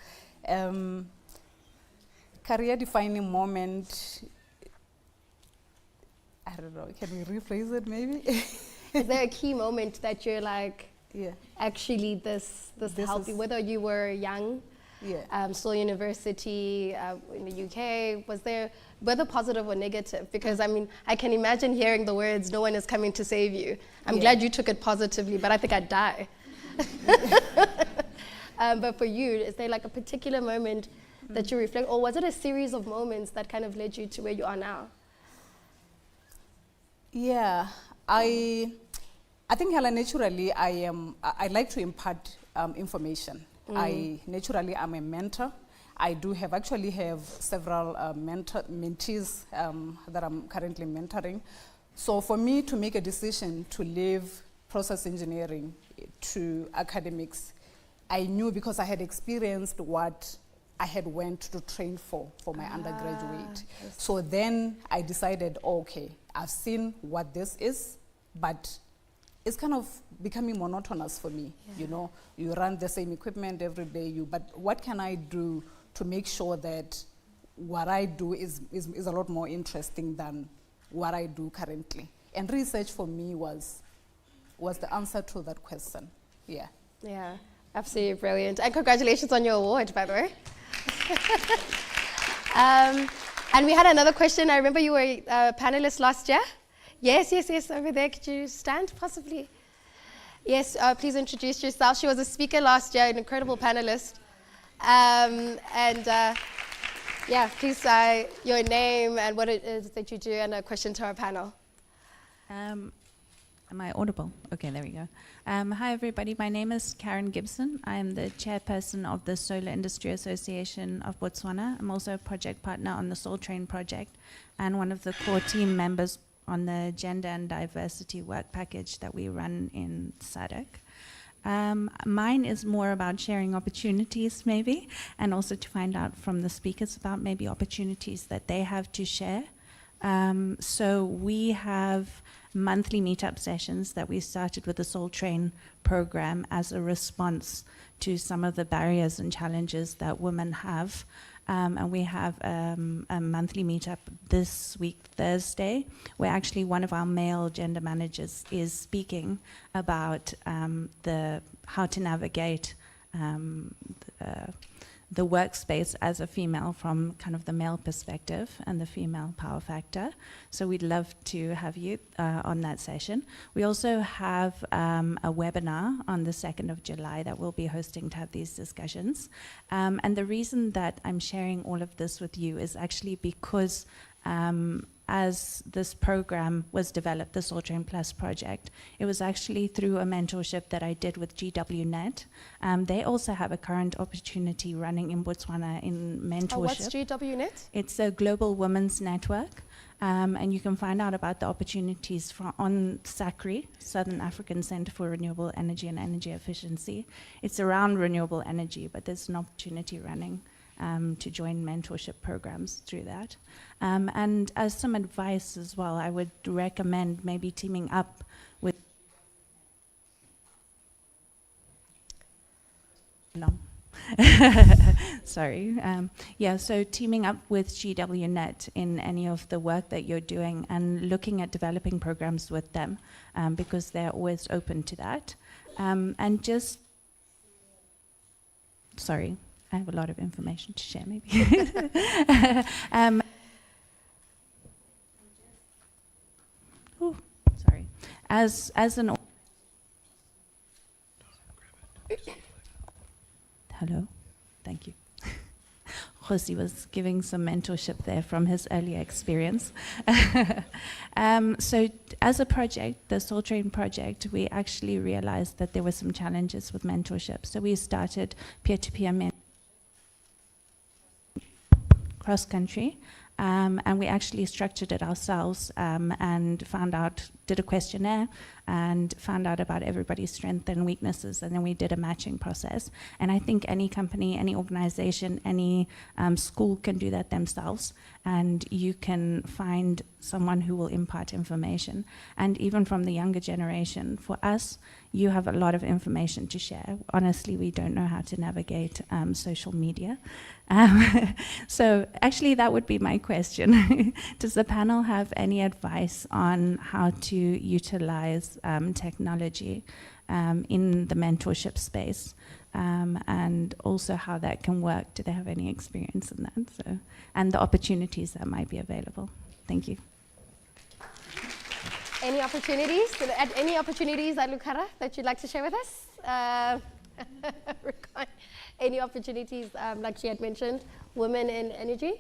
Career-defining moment, I don't know, can we rephrase it maybe? Is there a key moment that you're like, Yeah. actually this helped you, whether you were young, Yeah. still university, in the UK, whether positive or negative? Because I mean, I can imagine hearing the words, no one is coming to save you. I'm glad you took it positively, but I think I'd die. But for you, is there like a particular moment that you reflect, or was it a series of moments that kind of led you to where you are now? Yeah, I think, Helen, naturally I like to impart information. I naturally am a mentor. I do actually have several mentees that I'm currently mentoring. So for me to make a decision to leave process engineering to academics, I knew, because I had experienced what I had went to train for my undergraduate. So then I decided, okay, I've seen what this is, but it's kind of becoming monotonous for me. You know, you run the same equipment every day, but what can I do to make sure that what I do is a lot more interesting than what I do currently? And research for me was the answer to that question. Yeah. Yeah, absolutely brilliant. And congratulations on your award, by the way. And we had another question. I remember you were a panelist last year. Yes, over there. Could you stand, possibly? Yes, please introduce yourself. She was a speaker last year, an incredible panelist. Yeah, please your name and what it is that you do, and a question to our panel. Am I audible? Okay, there we go. Hi, everybody. My name is Karen Gibson. I'm the chairperson of the Solar Industry Association of Botswana. I'm also a project partner on the Soul Train project and one of the core team members on the gender and diversity work package that we run in SADC. Mine is more about sharing opportunities, maybe, and also to find out from the speakers about maybe opportunities that they have to share. So we have monthly meetup sessions that we started with the Soul Train program as a response to some of the barriers and challenges that women have. And we have a monthly meetup this week, Thursday, where actually one of our male gender managers is speaking about how to navigate the workspace as a female from kind of the male perspective and the female power factor. So we'd love to have you on that session. We also have a webinar on the 2nd of July that we'll be hosting to have these discussions. And the reason that I'm sharing all of this with you is actually because as this program was developed, the Soul Train Plus project, it was actually through a mentorship that I did with GWNet. They also have a current opportunity running in Botswana in mentorship. Oh, what's GWNet? It's a global women's network, and you can find out about the opportunities on SACRI, Southern African Centre for Renewable Energy and Energy Efficiency. It's around renewable energy, but there's an opportunity running to join mentorship programs through that. And as some advice as well, I would recommend maybe teaming up with... No. Sorry. Yeah, so teaming up with GWNet in any of the work that you're doing and looking at developing programs with them, because they're always open to that. And just... Sorry. I have a lot of information to share, maybe. Sorry. As an... Hello? Thank you. Josi was giving some mentorship there from his earlier experience. So as a project, the Soul Train project, we actually realized that there were some challenges with mentorship. So we started peer-to-peer mentorship cross-country, and we actually structured it ourselves and did a questionnaire and found out about everybody's strengths and weaknesses, and then we did a matching process. And I think any company, any organization, any school can do that themselves, and you can find someone who will impart information. And even from the younger generation, for us, you have a lot of information to share. Honestly, we don't know how to navigate social media. So actually, that would be my question. Does the panel have any advice on how to utilize technology in the mentorship space, and also how that can work? Do they have any experience in that? So, and the opportunities that might be available. Thank you. Any opportunities? Any opportunities, Alukara, that you'd like to share with us? Any opportunities, like she had mentioned, women in energy?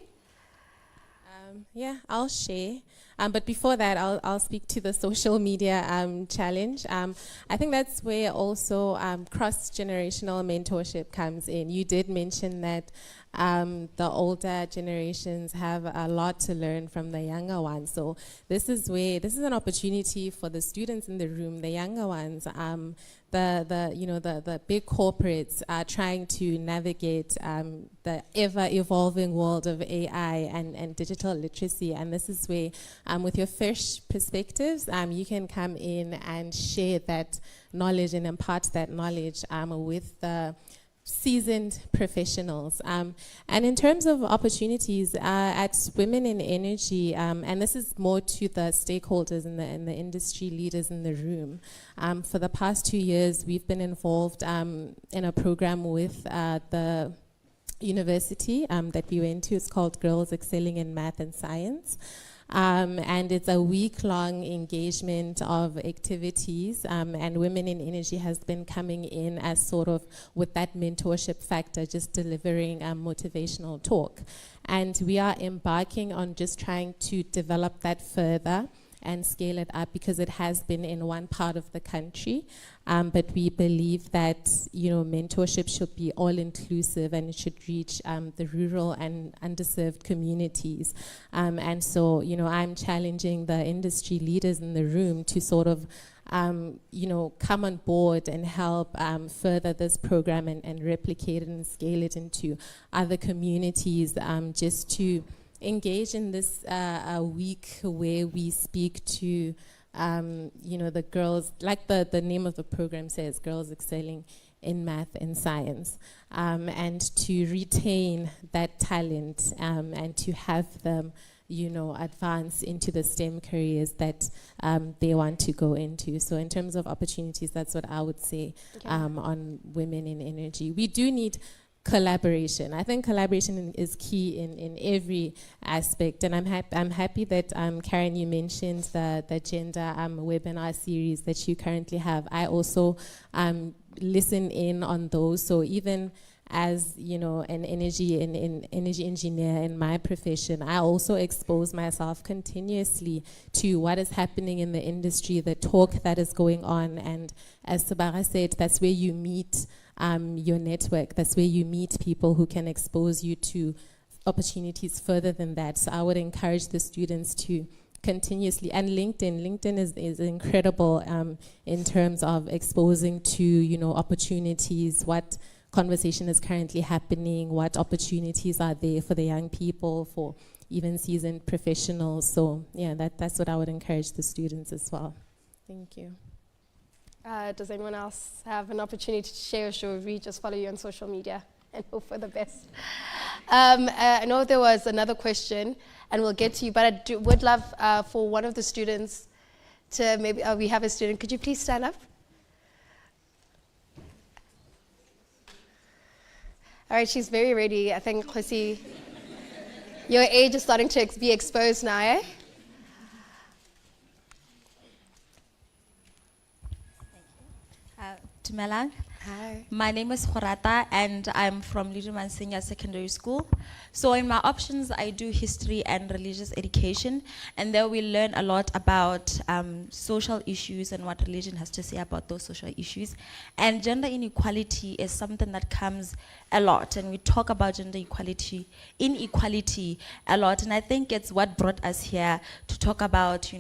Yeah, I'll share. But before that, I'll speak to the social media challenge. I think that's where also cross-generational mentorship comes in. You did mention that the older generations have a lot to learn from the younger ones. So this is an opportunity for the students in the room, the younger ones, the big corporates are trying to navigate the ever-evolving world of AI and digital literacy. And this is where, with your fresh perspectives, you can come in and share that knowledge and impart that knowledge with the seasoned professionals. And in terms of opportunities at Women in Energy, and this is more to the stakeholders and the industry leaders in the room, for the past 2 years we've been involved in a program with the university that we went to. It's called Girls Excelling in Math and Science. And it's a week-long engagement of activities, and Women in Energy has been coming in as sort of with that mentorship factor, just delivering motivational talk. And we are embarking on just trying to develop that further and scale it up, because it has been in one part of the country. But we believe that, mentorship should be all-inclusive, and it should reach the rural and underserved communities. And so, I'm challenging the industry leaders in the room to sort of, come on board and help further this program and replicate it and scale it into other communities, just to engage in this a week where we speak to the girls, like the name of the program says, Girls Excelling in Math and Science, and to retain that talent and to have them advance into the STEM careers that they want to go into. So in terms of opportunities, that's what I would say on Women in Energy. We do need collaboration. I think collaboration is key in every aspect, and I'm happy that Karen, you mentioned the gender webinar series that you currently have. I also listen in on those. So even as an energy engineer in my profession, I also expose myself continuously to what is happening in the industry, the talk that is going on, and as Sabara said, that's where you meet your network. That's where you meet people who can expose you to opportunities further than that. So I would encourage the students to continuously, and LinkedIn is incredible in terms of exposing to opportunities, what conversation is currently happening, what opportunities are there for the young people, for even seasoned professionals. So yeah, that's what I would encourage the students as well. Thank you. Does anyone else have an opportunity to share, or should we just follow you on social media and hope for the best? I know there was another question, and we'll get to you, but I would love for one of the students to maybe, we have a student, could you please stand up? All right, she's very ready. I think, Khosi, your age is starting to be exposed now, eh? Dumelang. Hi. My name is Khorata and I'm from Liduman Senior Secondary School. So in my options, I do history and religious education, and there we learn a lot about social issues and what religion has to say about those social issues. And gender inequality is something that comes a lot, and we talk about gender inequality a lot, and I think it's what brought us here to talk about,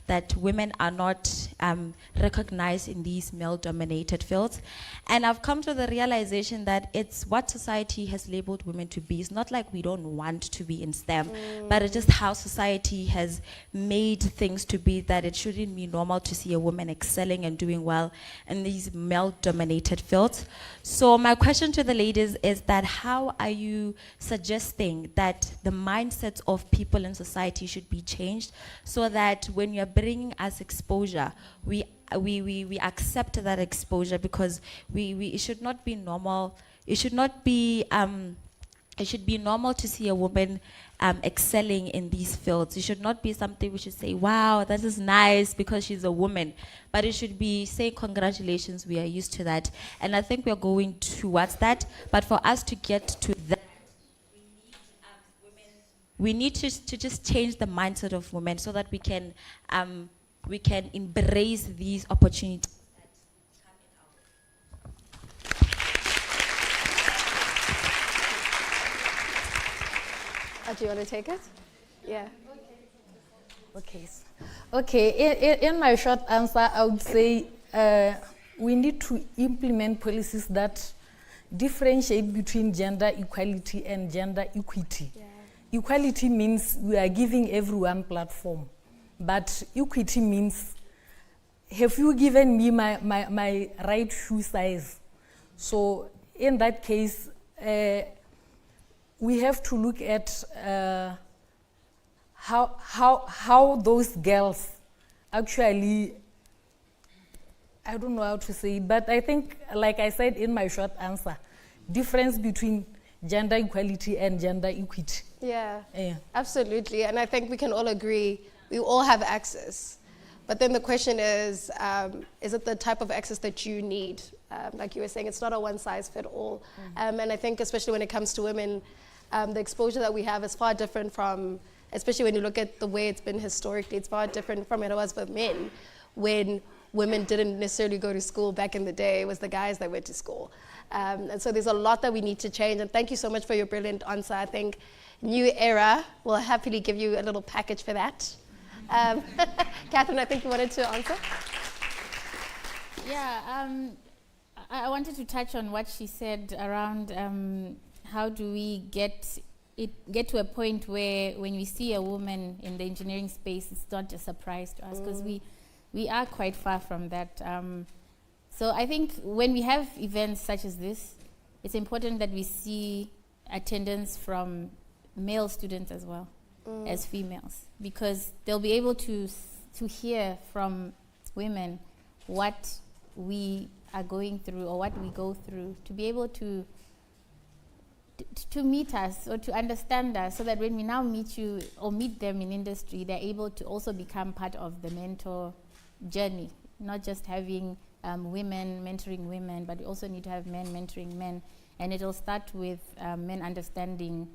that women are not recognized in these male-dominated fields. And I've come to the realization that it's what society has labeled women to be. It's not like we don't want to be in STEM, but it's just how society has made things to be that it shouldn't be normal to see a woman excelling and doing well in these male-dominated fields. So my question to the ladies is that how are you suggesting that the mindsets of people in society should be changed so that when you're bringing us exposure, we accept that exposure, because it should not be normal. It should not be it should be normal to see a woman excelling in these fields. It should not be something we should say, wow, that is nice because she's a woman. But it should be saying congratulations, we are used to that. And I think we're going towards that. But for us to get to that, we need to just change the mindset of women so that we can embrace these opportunities. Do you want to take it? Yeah. Okay. In my short answer, I would say we need to implement policies that differentiate between gender equality and gender equity. Yeah. Equality means we are giving everyone platform, but equity means, have you given me my right shoe size? So in that case, we have to look at how those girls actually, I don't know how to say it, but I think, like I said in my short answer, difference between gender equality and gender equity. Yeah, absolutely. And I think we can all agree we all have access. But then the question is it the type of access that you need? Like you were saying, it's not a one-size-fits-all. And I think especially when it comes to women, the exposure that we have is far different from, especially when you look at the way it's been historically, it's far different from it was for men, when women didn't necessarily go to school back in the day. It was the guys that went to school. And so there's a lot that we need to change. And thank you so much for your brilliant answer. I think New Era will happily give you a little package for that. Catherine, I think you wanted to answer? Yeah, I wanted to touch on what she said around how do we get to a point where when we see a woman in the engineering space, it's not a surprise to us, because we are quite far from that. So I think when we have events such as this, it's important that we see attendance from male students as well as females, because they'll be able to hear from women what we are going through or what we go through, to be able to to meet us or to understand us, so that when we now meet you or meet them in industry, they're able to also become part of the mentor journey, not just having women mentoring women, but we also need to have men mentoring men. And it'll start with men understanding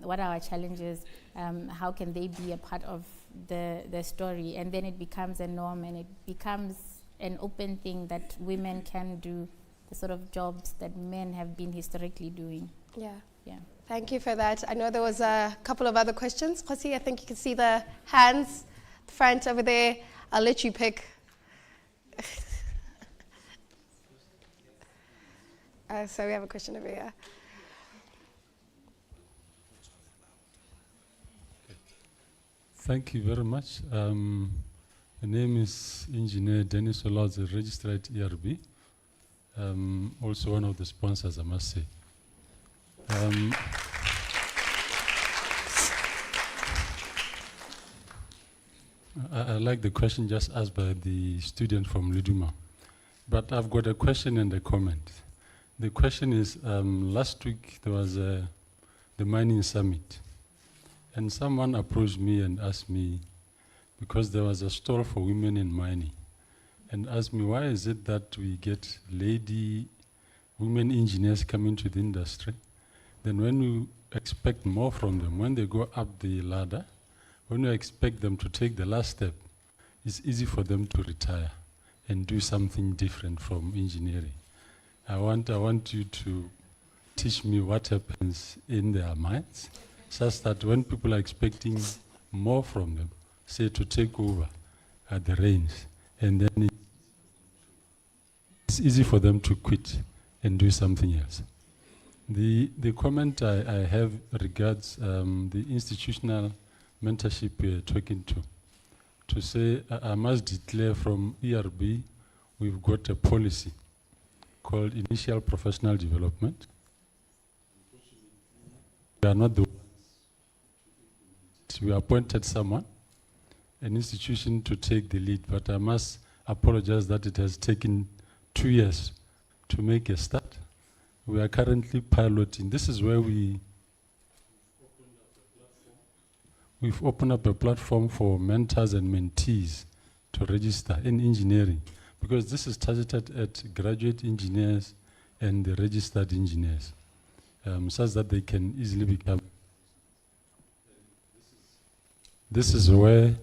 what are our challenges, how can they be a part of the story, and then it becomes a norm and it becomes an open thing that women can do the sort of jobs that men have been historically doing. Yeah. Yeah. Thank you for that. I know there was a couple of other questions. Kwasi, I think you can see the hands, the front over there. I'll let you pick. So we have a question over here. Thank you very much. My name is Engineer Dennis Olaudze, registered at ERB. Also one of the sponsors, I must say. I like the question just asked by the student from Liduma. But I've got a question and a comment. The question is, last week there was the mining summit. And someone approached me and asked me, because there was a stall for women in mining, and asked me, why is it that we get women engineers coming to the industry? Then when we expect more from them, when they go up the ladder, when we expect them to take the last step, it's easy for them to retire and do something different from engineering. I want you to teach me what happens in their minds, such that when people are expecting more from them, say to take over at the reins, and then it's easy for them to quit and do something else. The comment I have regards the institutional mentorship we're talking to say I must declare from ERB, we've got a policy called Initial Professional Development. We are not the ones. We appointed someone, an institution, to take the lead, but I must apologize that it has taken 2 years to make a start. We are currently piloting. This is where we've opened up a platform for mentors and mentees to register in engineering, because this is targeted at graduate engineers and the registered engineers, such that they can easily become. This is where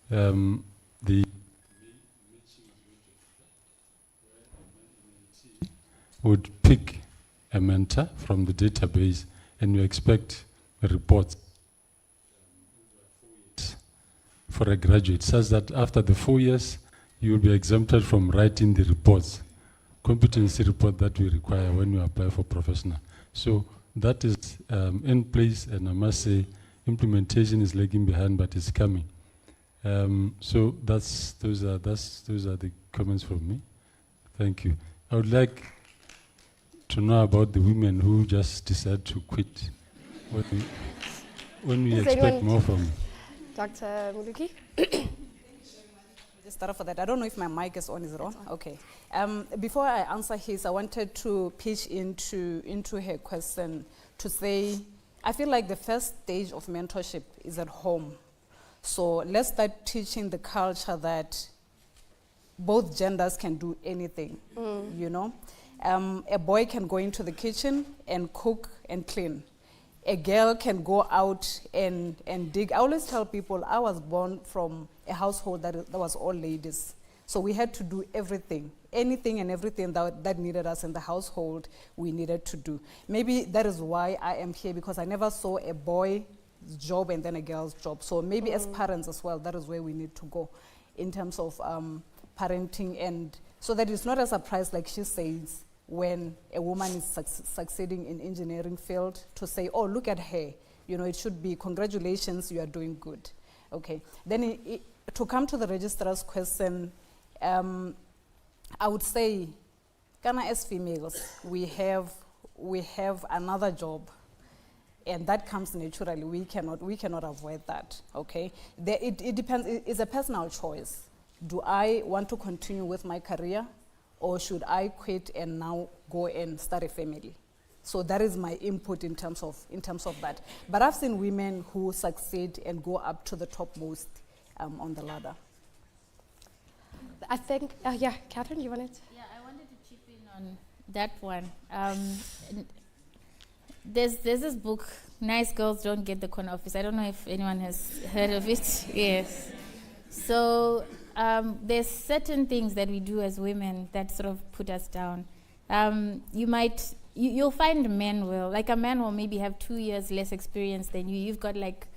the would pick a mentor from the database, and you expect reports for a graduate, such that after the 4 years, you will be exempted from writing the reports, competency report that we require when you apply for professional. So that is in place, and I must say, implementation is lagging behind, but it's coming. So those are the comments from me. Thank you. I would like to know about the women who just decide to quit when we expect more from them. Dr. Muluki? Just start for that. I don't know if my mic is on. Is it on? Okay. Before I answer his, I wanted to pitch into her question to say, I feel like the first stage of mentorship is at home. So let's start teaching the culture that both genders can do anything, you know. A boy can go into the kitchen and cook and clean. A girl can go out and dig. I always tell people I was born from a household that was all ladies. So we had to do everything. Anything and everything that needed us in the household, we needed to do. Maybe that is why I am here, because I never saw a boy's job and then a girl's job. So maybe as parents as well, that is where we need to go in terms of parenting, and so that it's not a surprise, like she says, when a woman is succeeding in engineering field, to say, oh, look at her. You know, it should be, congratulations, you are doing good. Okay. Then to come to the registrar's question, I would say, Ghana as females, we have another job, and that comes naturally. We cannot avoid that. Okay, it depends. It's a personal choice. Do I want to continue with my career, or should I quit and now go and start a family? So that is my input in terms of that. But I've seen women who succeed and go up to the topmost on the ladder. I think, yeah, Catherine, you wanted? Yeah, I wanted to chip in on that one. There's this book, Nice Girls Don't Get the Corner Office. I don't know if anyone has heard of it. Yes. So there's certain things that we do as women that sort of put us down. You'll find men will, like a man will maybe have 2 years less experience than you. You've got like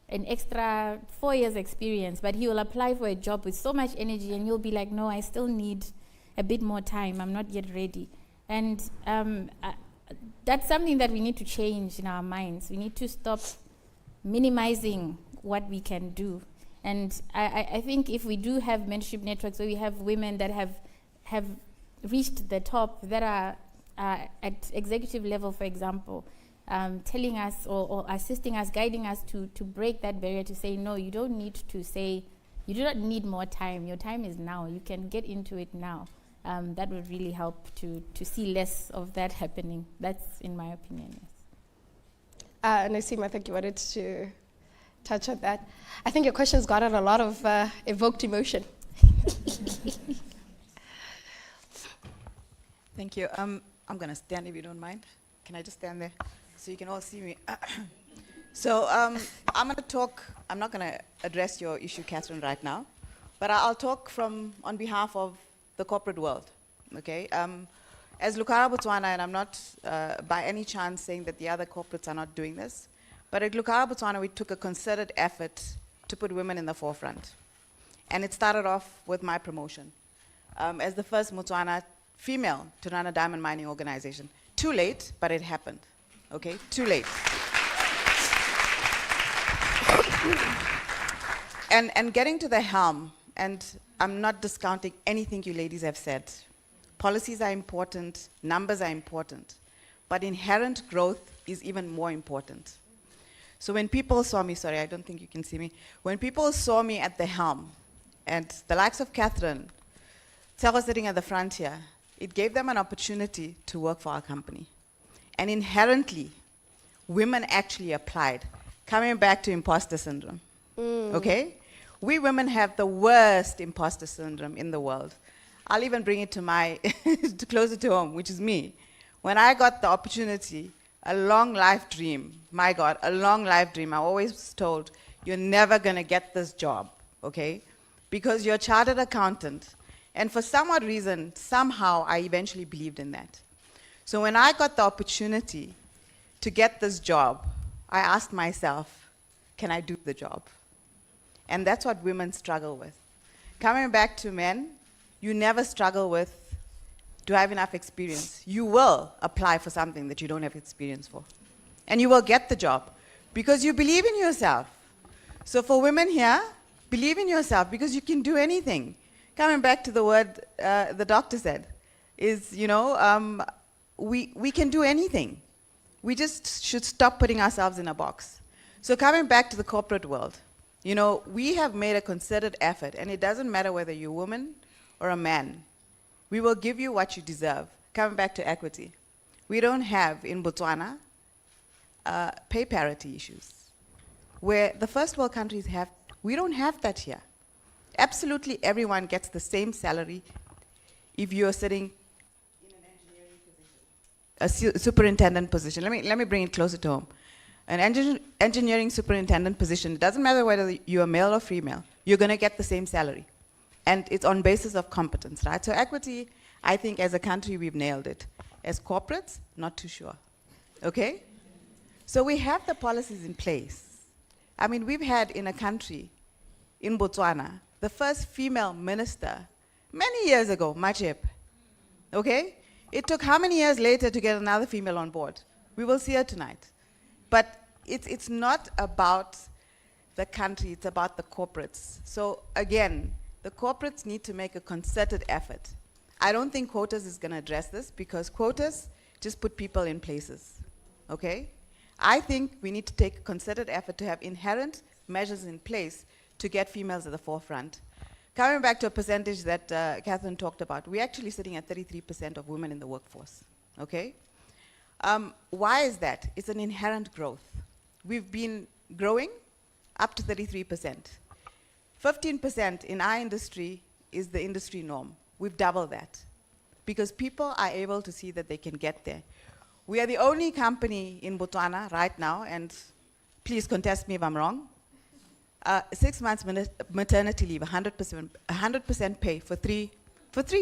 an extra 4 years experience, but he will apply for a job with so much energy and you'll be like, no, I still need a bit more time. I'm not yet ready. And that's something that we need to change in our minds. We need to stop minimizing what we can do. And I think if we do have mentorship networks where we have women that have reached the top, that are at executive level, for example, telling us or assisting us, guiding us to break that barrier, to say, no, you don't need to say, you do not need more time. Your time is now. You can get into it now. That would really help to see less of that happening. That's in my opinion, yes. Naseem, I think you wanted to touch on that. I think your question's got a lot of evoked emotion. Thank you. I'm going to stand if you don't mind. Can I just stand there so you can all see me? So I'm going to talk. I'm not going to address your issue, Catherine, right now, but I'll talk on behalf of the corporate world. Okay. As Lucara Botswana, and I'm not by any chance saying that the other corporates are not doing this, but at Lucara Botswana, we took a concerted effort to put women in the forefront. And it started off with my promotion as the first Botswana female to run a diamond mining organization. Too late, but it happened. Okay, too late. And getting to the helm, and I'm not discounting anything you ladies have said. Policies are important, numbers are important, but inherent growth is even more important. So when people saw me, sorry, I don't think you can see me. When people saw me at the helm, and the likes of Catherine, Sarah sitting at the front here, it gave them an opportunity to work for our company. And inherently, women actually applied. Coming back to imposter syndrome, okay? We women have the worst imposter syndrome in the world. I'll even bring it to to closer to home, which is me. When I got the opportunity, a long life dream, my God, a long life dream. I always told, you're never gonna get this job, okay? Because you're a chartered accountant. And for some odd reason, somehow I eventually believed in that. So when I got the opportunity to get this job, I asked myself, can I do the job? And that's what women struggle with. Coming back to men, you never struggle with, do I have enough experience? You will apply for something that you don't have experience for. And you will get the job because you believe in yourself. So for women here, believe in yourself because you can do anything. Coming back to the word the doctor said, is, we can do anything. We just should stop putting ourselves in a box. So coming back to the corporate world, we have made a concerted effort, and it doesn't matter whether you're a woman or a man. We will give you what you deserve. Coming back to equity, we don't have in Botswana pay parity issues, where the first world countries have. We don't have that here. Absolutely everyone gets the same salary if you're sitting in an engineering position, a superintendent position. Let me bring it closer to home. An engineering superintendent position, it doesn't matter whether you're male or female, you're going to get the same salary. And it's on basis of competence, right? So equity, I think as a country, we've nailed it. As corporates, not too sure, okay? So we have the policies in place. I mean, we've had in a country, in Botswana, the first female minister, many years ago, Machep, okay? It took how many years later to get another female on board? We will see her tonight. But it's not about the country, it's about the corporates. So again, the corporates need to make a concerted effort. I don't think quotas is going to address this because quotas just put people in places, okay? I think we need to take a concerted effort to have inherent measures in place to get females at the forefront. Coming back to a percentage that Catherine talked about, we're actually sitting at 33% of women in the workforce, okay? Why is that? It's an inherent growth. We've been growing up to 33%. 15% in our industry is the industry norm. We've doubled that because people are able to see that they can get there. We are the only company in Botswana right now, and please contest me if I'm wrong, 6 months maternity leave, 100% pay for three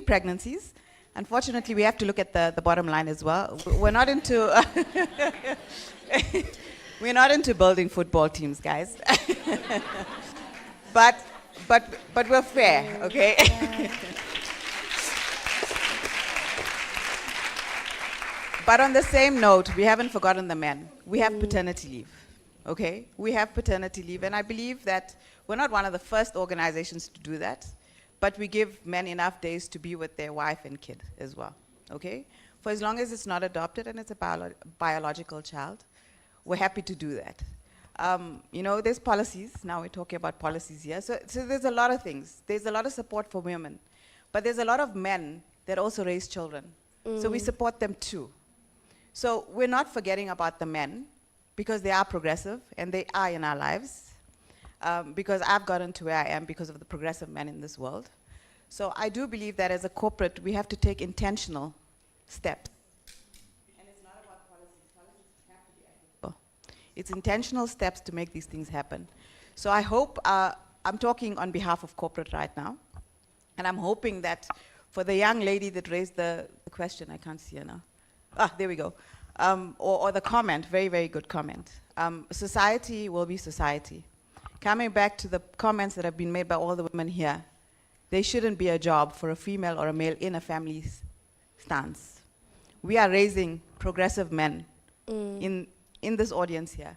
pregnancies. Unfortunately, we have to look at the bottom line as well. We're not into we're not into building football teams, guys. but we're fair, okay? But on the same note, we haven't forgotten the men. We have paternity leave, okay? We have paternity leave, and I believe that we're not one of the first organizations to do that, but we give men enough days to be with their wife and kid as well, okay? For as long as it's not adopted and it's a biological child, we're happy to do that. You know, there's policies. Now we're talking about policies here. So there's a lot of things. There's a lot of support for women. But there's a lot of men that also raise children. So we support them too. So we're not forgetting about the men because they are progressive and they are in our lives. Because I've gotten to where I am because of the progressive men in this world. So I do believe that as a corporate, we have to take intentional steps. And it's not about policies. Policies have to be ethical. It's intentional steps to make these things happen. So I hope, I'm talking on behalf of corporate right now, and I'm hoping that for the young lady that raised the question, I can't see her now. Ah, there we go. Or the comment, very, very good comment. Society will be society. Coming back to the comments that have been made by all the women here, there shouldn't be a job for a female or a male in a family stance. We are raising progressive men in this audience here.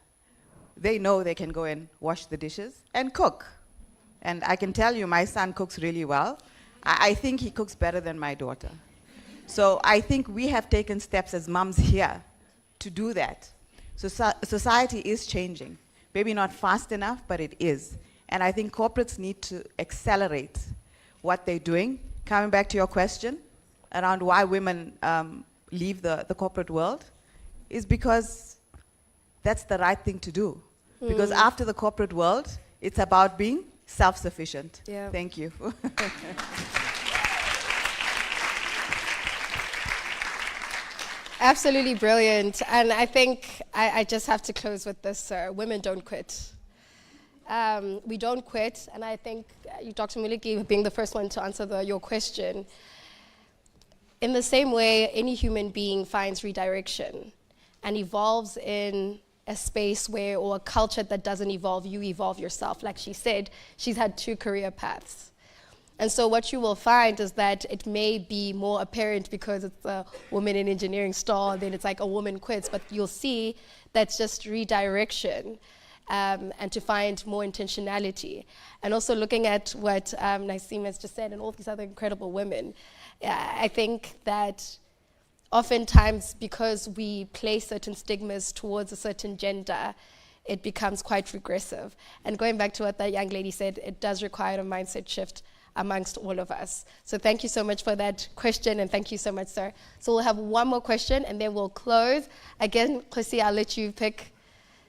They know they can go and wash the dishes and cook. And I can tell you my son cooks really well. I think he cooks better than my daughter. So I think we have taken steps as moms here to do that. So society is changing. Maybe not fast enough, but it is. And I think corporates need to accelerate what they're doing. Coming back to your question around why women leave the corporate world, is because that's the right thing to do. Because after the corporate world, it's about being self-sufficient. Yeah. Thank you. Absolutely brilliant. And I think I just have to close with this, sir. Women don't quit. We don't quit. And I think you, Dr. Muliki, being the first one to answer your question. In the same way, any human being finds redirection and evolves in a space where, or a culture that doesn't evolve, you evolve yourself. Like she said, she's had 2 career paths. And so what you will find is that it may be more apparent because it's a woman in engineering stall, then it's like a woman quits, but you'll see that's just redirection and to find more intentionality. And also looking at what Nasim has just said and all these other incredible women, I think that oftentimes because we place certain stigmas towards a certain gender, it becomes quite regressive. And going back to what that young lady said, it does require a mindset shift amongst all of us. So thank you so much for that question, and thank you so much, sir. So we'll have one more question, and then we'll close. Again, Chrissy, I'll let you pick.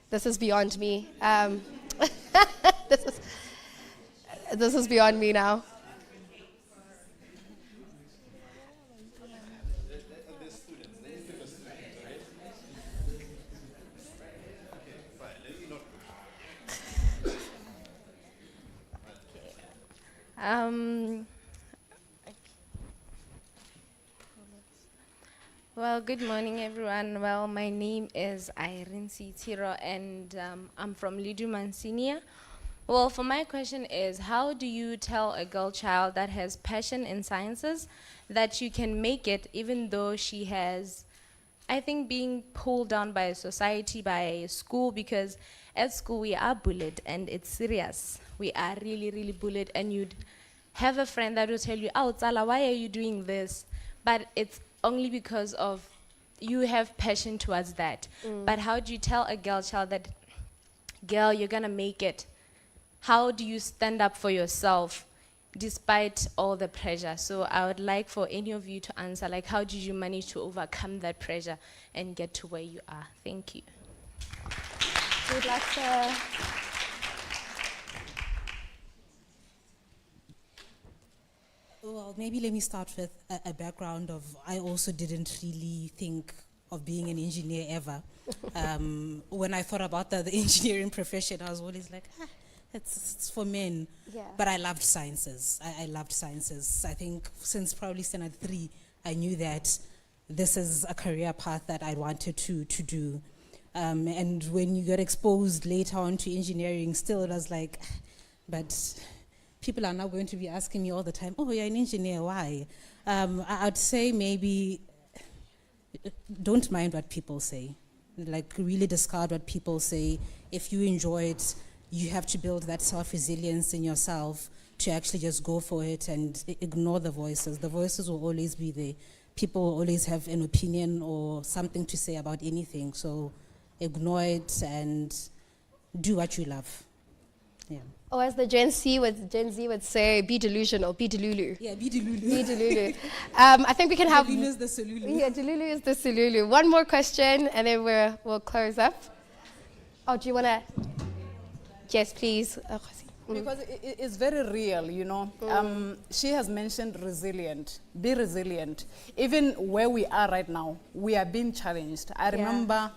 This is beyond me. This is beyond me now. Well, good morning, everyone. Well, my name is Irene Tiro, and I'm from Lidumansinia. Well, for my question is, how do you tell a girl child that has passion in sciences that you can make it even though she has, I think, being pulled down by society, by school, because at school we are bullied and it's serious. We are really, really bullied, and you'd have a friend that will tell you, oh, Tsala, why are you doing this? But it's only because of you have passion towards that. But how do you tell a girl child that, girl, you're gonna make it? How do you stand up for yourself despite all the pressure. So I would like for any of you to answer, like, how did you manage to overcome that pressure and get to where you are? Thank you. We'd like to... Well, maybe let me start with a background of, I also didn't really think of being an engineer ever. When I thought about the engineering profession, I was always like, it's for men. Yeah. But I loved sciences. I loved sciences. I think since probably standard 3, I knew that this is a career path that I wanted to do. And when you get exposed later on to engineering, still it was like, but people are now going to be asking me all the time, oh, you're an engineer, why? I'd say maybe don't mind what people say. Like, really discard what people say. If you enjoy it, you have to build that self-resilience in yourself to actually just go for it and ignore the voices. The voices will always be there. People will always have an opinion or something to say about anything. So ignore it and do what you love. Yeah. Or as the Gen Z would say, be delusional, be delulu. Yeah, be delulu. Be delulu. I think we can have... Delulu is the solulu. Yeah, delulu is the solulu. One more question, and then we'll close up. Oh, do you want to... Yes, please. Because it's very real, you know. She has mentioned resilient. Be resilient. Even where we are right now, we are being challenged. I remember...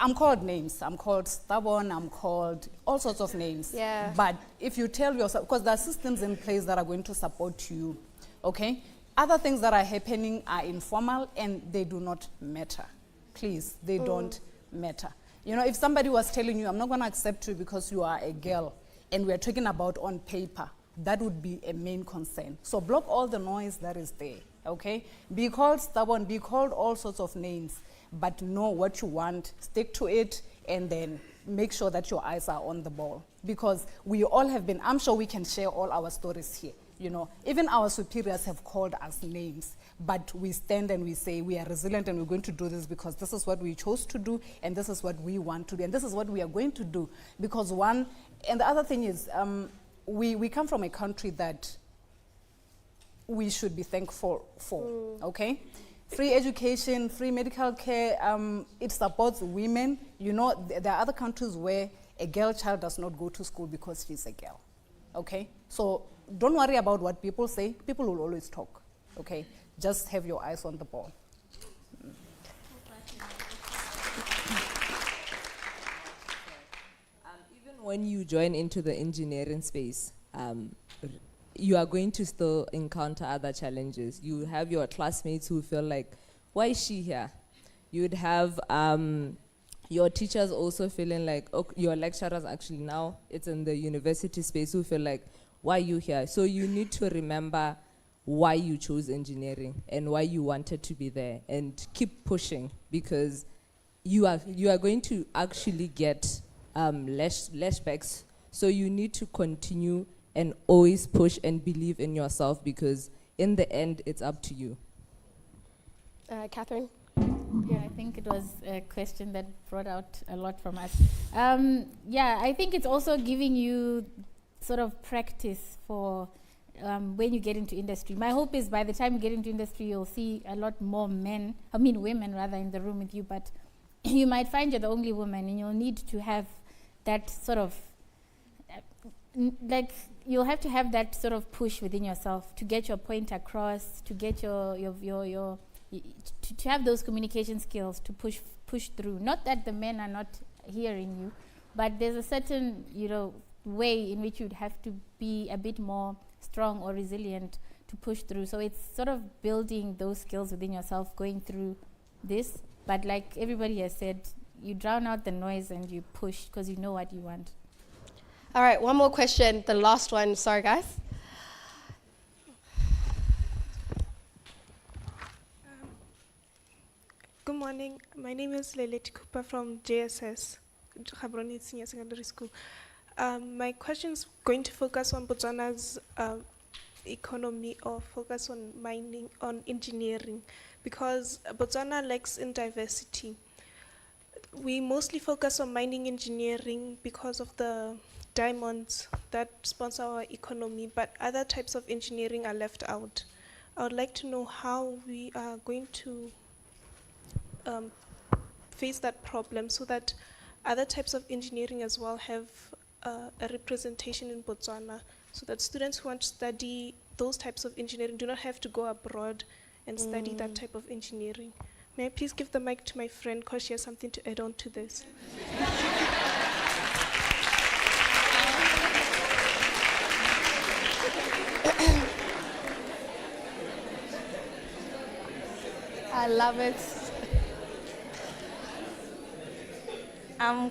I'm called names. I'm called stubborn. I'm called all sorts of names. Yeah. But if you tell yourself, because there are systems in place that are going to support you, okay? Other things that are happening are informal and they do not matter. Please, they don't matter. You know, if somebody was telling you, I'm not going to accept you because you are a girl, and we're talking about on paper, that would be a main concern. So block all the noise that is there, okay? Be called stubborn, be called all sorts of names, but know what you want, stick to it, and then make sure that your eyes are on the ball. Because we all have been, I'm sure we can share all our stories here, you know. Even our superiors have called us names, but we stand and we say we are resilient and we're going to do this because this is what we chose to do, and this is what we want to do, and this is what we are going to do. Because one, and the other thing is, we come from a country that we should be thankful for, okay? Free education, free medical care, it supports women. You know, there are other countries where a girl child does not go to school because she's a girl, okay? So don't worry about what people say. People will always talk, okay? Just have your eyes on the ball. Even when you join into the engineering space, you are going to still encounter other challenges. You have your classmates who feel like, why is she here? You would have your teachers also feeling like, your lecturers actually now, it's in the university space, who feel like, why are you here? So you need to remember why you chose engineering and why you wanted to be there, and keep pushing, because you are going to actually get lashbacks. So you need to continue and always push and believe in yourself, because in the end, it's up to you. Catherine? Yeah, I think it was a question that brought out a lot from us. Yeah, I think it's also giving you sort of practice for when you get into industry. My hope is by the time you get into industry, you'll see a lot more women rather, in the room with you, but you might find you're the only woman, and you'll need to have that sort of, you'll have to have that sort of push within yourself to get your point across, to get to have those communication skills to push through. Not that the men are not hearing you, but there's a certain, way in which you'd have to be a bit more strong or resilient to push through. So it's sort of building those skills within yourself going through this. But like everybody has said, you drown out the noise and you push because you know what you want. All right, one more question, the last one. Sorry, guys. Good morning. My name is Leleti Cooper from JSS, Gaborone Senior Secondary School. My question is going to focus on Botswana's economy, or focus on mining, on engineering, because Botswana lacks in diversity. We mostly focus on mining engineering because of the diamonds that sponsor our economy, but other types of engineering are left out. I would like to know how we are going to face that problem so that other types of engineering as well have a representation in Botswana, so that students who want to study those types of engineering do not have to go abroad and study that type of engineering. May I please give the mic to my friend because she has something to add on to this. I love it.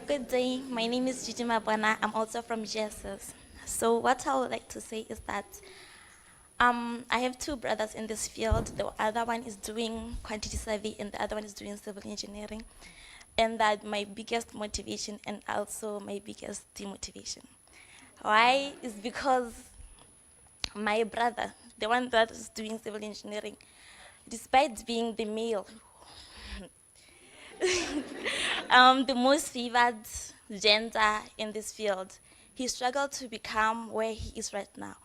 Good day. My name is Gigi Mabwana. I'm also from GSS. So what I would like to say is that I have two brothers in this field. The other one is doing quantity survey and the other one is doing civil engineering. And that my biggest motivation and also my biggest demotivation. Why? Is because my brother, the one that is doing civil engineering, despite being the male, the most favored gender in this field, he struggled to become where he is right now.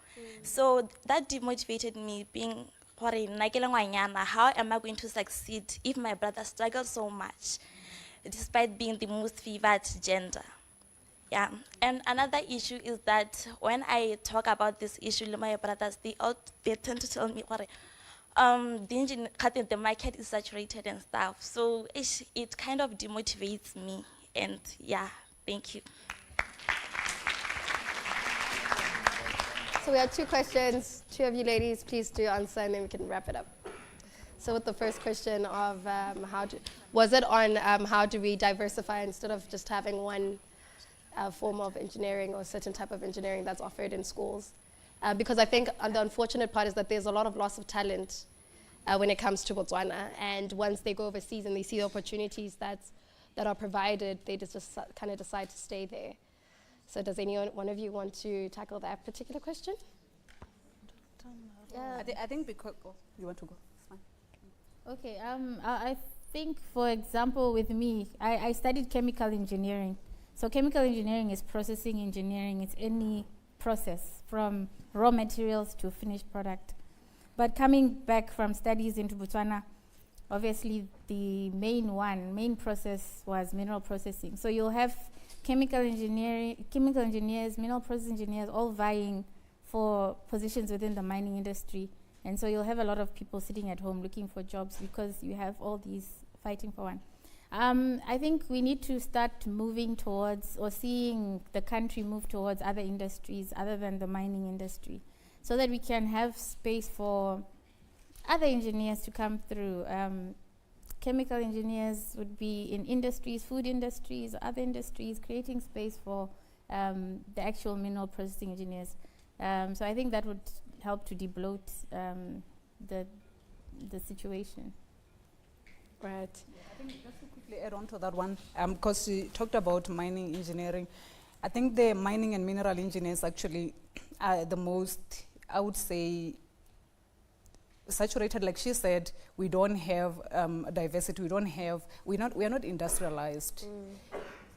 So that demotivated me, being, how am I going to succeed if my brother struggles so much, despite being the most favored gender? Yeah, and another issue is that when I talk about this issue with my brothers, they tend to tell me, the market is saturated and stuff. So it kind of demotivates me. And yeah, thank you. So we have two questions. Two of you ladies, please do answer, and then we can wrap it up. So with the first question of how do we diversify instead of just having one form of engineering or certain type of engineering that's offered in schools? Because I think the unfortunate part is that there's a lot of loss of talent when it comes to Botswana. And once they go overseas and they see the opportunities that are provided, they just kind of decide to stay there. So does one of you want to tackle that particular question? Yeah. I think because you want to go. It's fine. Okay. I think, for example, with me, I studied chemical engineering. So chemical engineering is processing engineering. It's any process from raw materials to finished product. But coming back from studies into Botswana, obviously the main process was mineral processing. So you'll have chemical engineers, mineral process engineers, all vying for positions within the mining industry. And so you'll have a lot of people sitting at home looking for jobs because you have all these fighting for one. I think we need to start moving towards, or seeing the country move towards other industries other than the mining industry, so that we can have space for other engineers to come through. Chemical engineers would be in industries, food industries, other industries, creating space for the actual mineral processing engineers. So I think that would help to debloat the situation. Right. I think just to quickly add on to that one, because you talked about mining engineering, I think the mining and mineral engineers actually are the most, I would say, saturated. Like she said, we don't have diversity. We are not industrialized.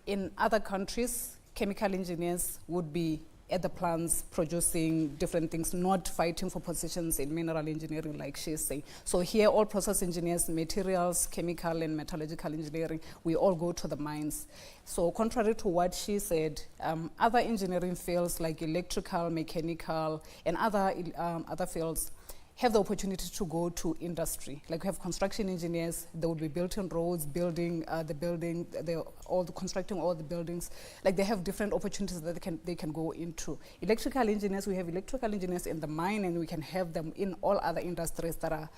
In other countries, chemical engineers would be at the plants producing different things, not fighting for positions in mineral engineering, like she's saying. So here, all process engineers, materials, chemical and metallurgical engineering, we all go to the mines. So contrary to what she said, other engineering fields like electrical, mechanical, and other fields have the opportunity to go to industry. Like we have construction engineers, they would be building roads, constructing all the buildings. Like they have different opportunities that they can go into. Electrical engineers, we have electrical engineers in the mine, and we can have them in all other industries that are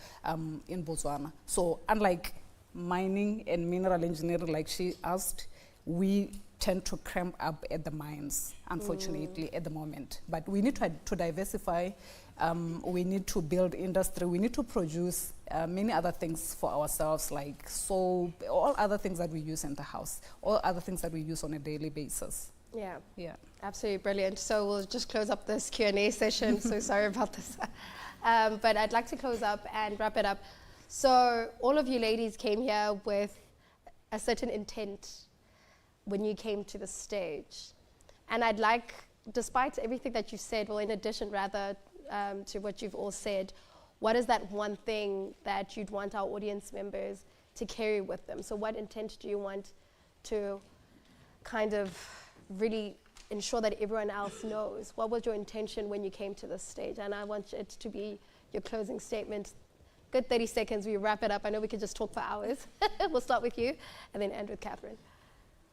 in Botswana. So unlike mining and mineral engineering, like she asked, we tend to cramp up at the mines, unfortunately, at the moment. But we need to diversify. We need to build industry. We need to produce many other things for ourselves, like soap, all other things that we use in the house, all other things that we use on a daily basis. Yeah, absolutely brilliant. So we'll just close up this Q&A session. So sorry about this. But I'd like to close up and wrap it up. So all of you ladies came here with a certain intent when you came to the stage. And I'd like despite everything that you said, well, in addition rather to what you've all said, what is that one thing that you'd want our audience members to carry with them? So what intent do you want to kind of really ensure that everyone else knows? What was your intention when you came to this stage? And I want it to be your closing statement. Good 30 seconds, we wrap it up. I know we could just talk for hours. We'll start with you and then end with Catherine.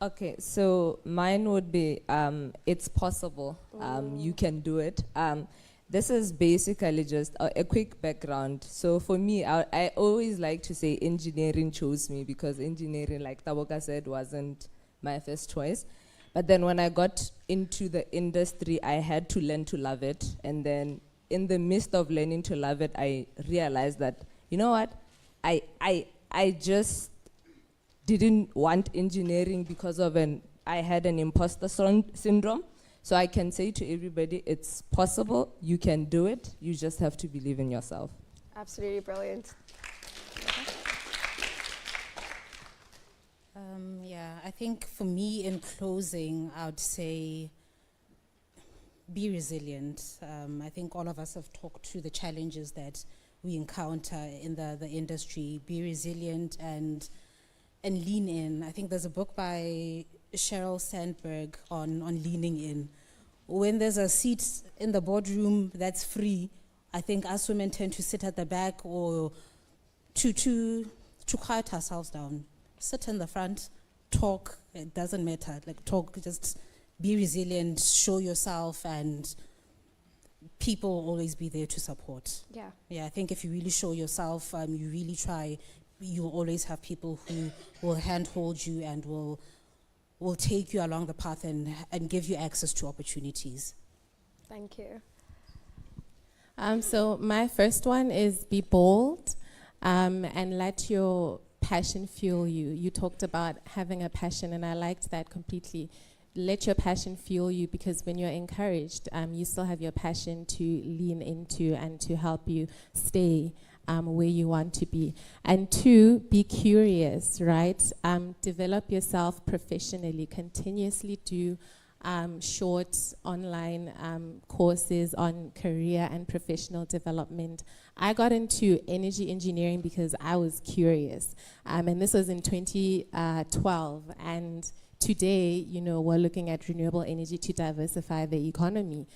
Okay, so mine would be, it's possible, you can do it. This is basically just a quick background. So for me, I always like to say engineering chose me, because engineering, like Taboka said, wasn't my first choice. But then when I got into the industry, I had to learn to love it. And then in the midst of learning to love it, I realized that, you know what, I just didn't want engineering because of I had an imposter syndrome. So I can say to everybody, it's possible, you can do it, you just have to believe in yourself. Absolutely brilliant. Yeah, I think for me, in closing, I would say be resilient. I think all of us have talked to the challenges that we encounter in the industry. Be resilient and lean in. I think there's a book by Sheryl Sandberg on leaning in. When there's a seat in the boardroom that's free, I think us women tend to sit at the back or to quiet ourselves down. Sit in the front, talk, it doesn't matter. Like talk, just be resilient, show yourself, and people will always be there to support. Yeah. Yeah, I think if you really show yourself, you really try, you'll always have people who will handhold you and will take you along the path and give you access to opportunities. Thank you. So my first one is be bold and let your passion fuel you. You talked about having a passion, and I liked that completely. Let your passion fuel you, because when you're encouraged, you still have your passion to lean into and to help you stay where you want to be. And two, be curious, right? Develop yourself professionally. Continuously do short online courses on career and professional development. I got into energy engineering because I was curious. And this was in 2012. And today, you know, we're looking at renewable energy to diversify the economy.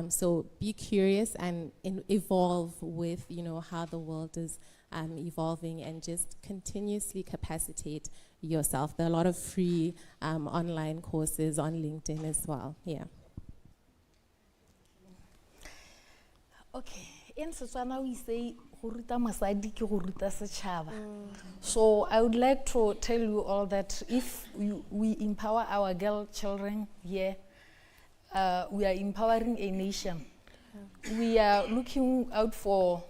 So be curious and evolve with, you know, how the world is evolving, and just continuously capacitate yourself. There are a lot of free online courses on LinkedIn as well. Yeah. Okay, in Setswana we say, "Go ruta mosadi ke go ruta setšhaba." So I would like to tell you all that if we empower our girl children here, we are empowering a nation. We are looking out for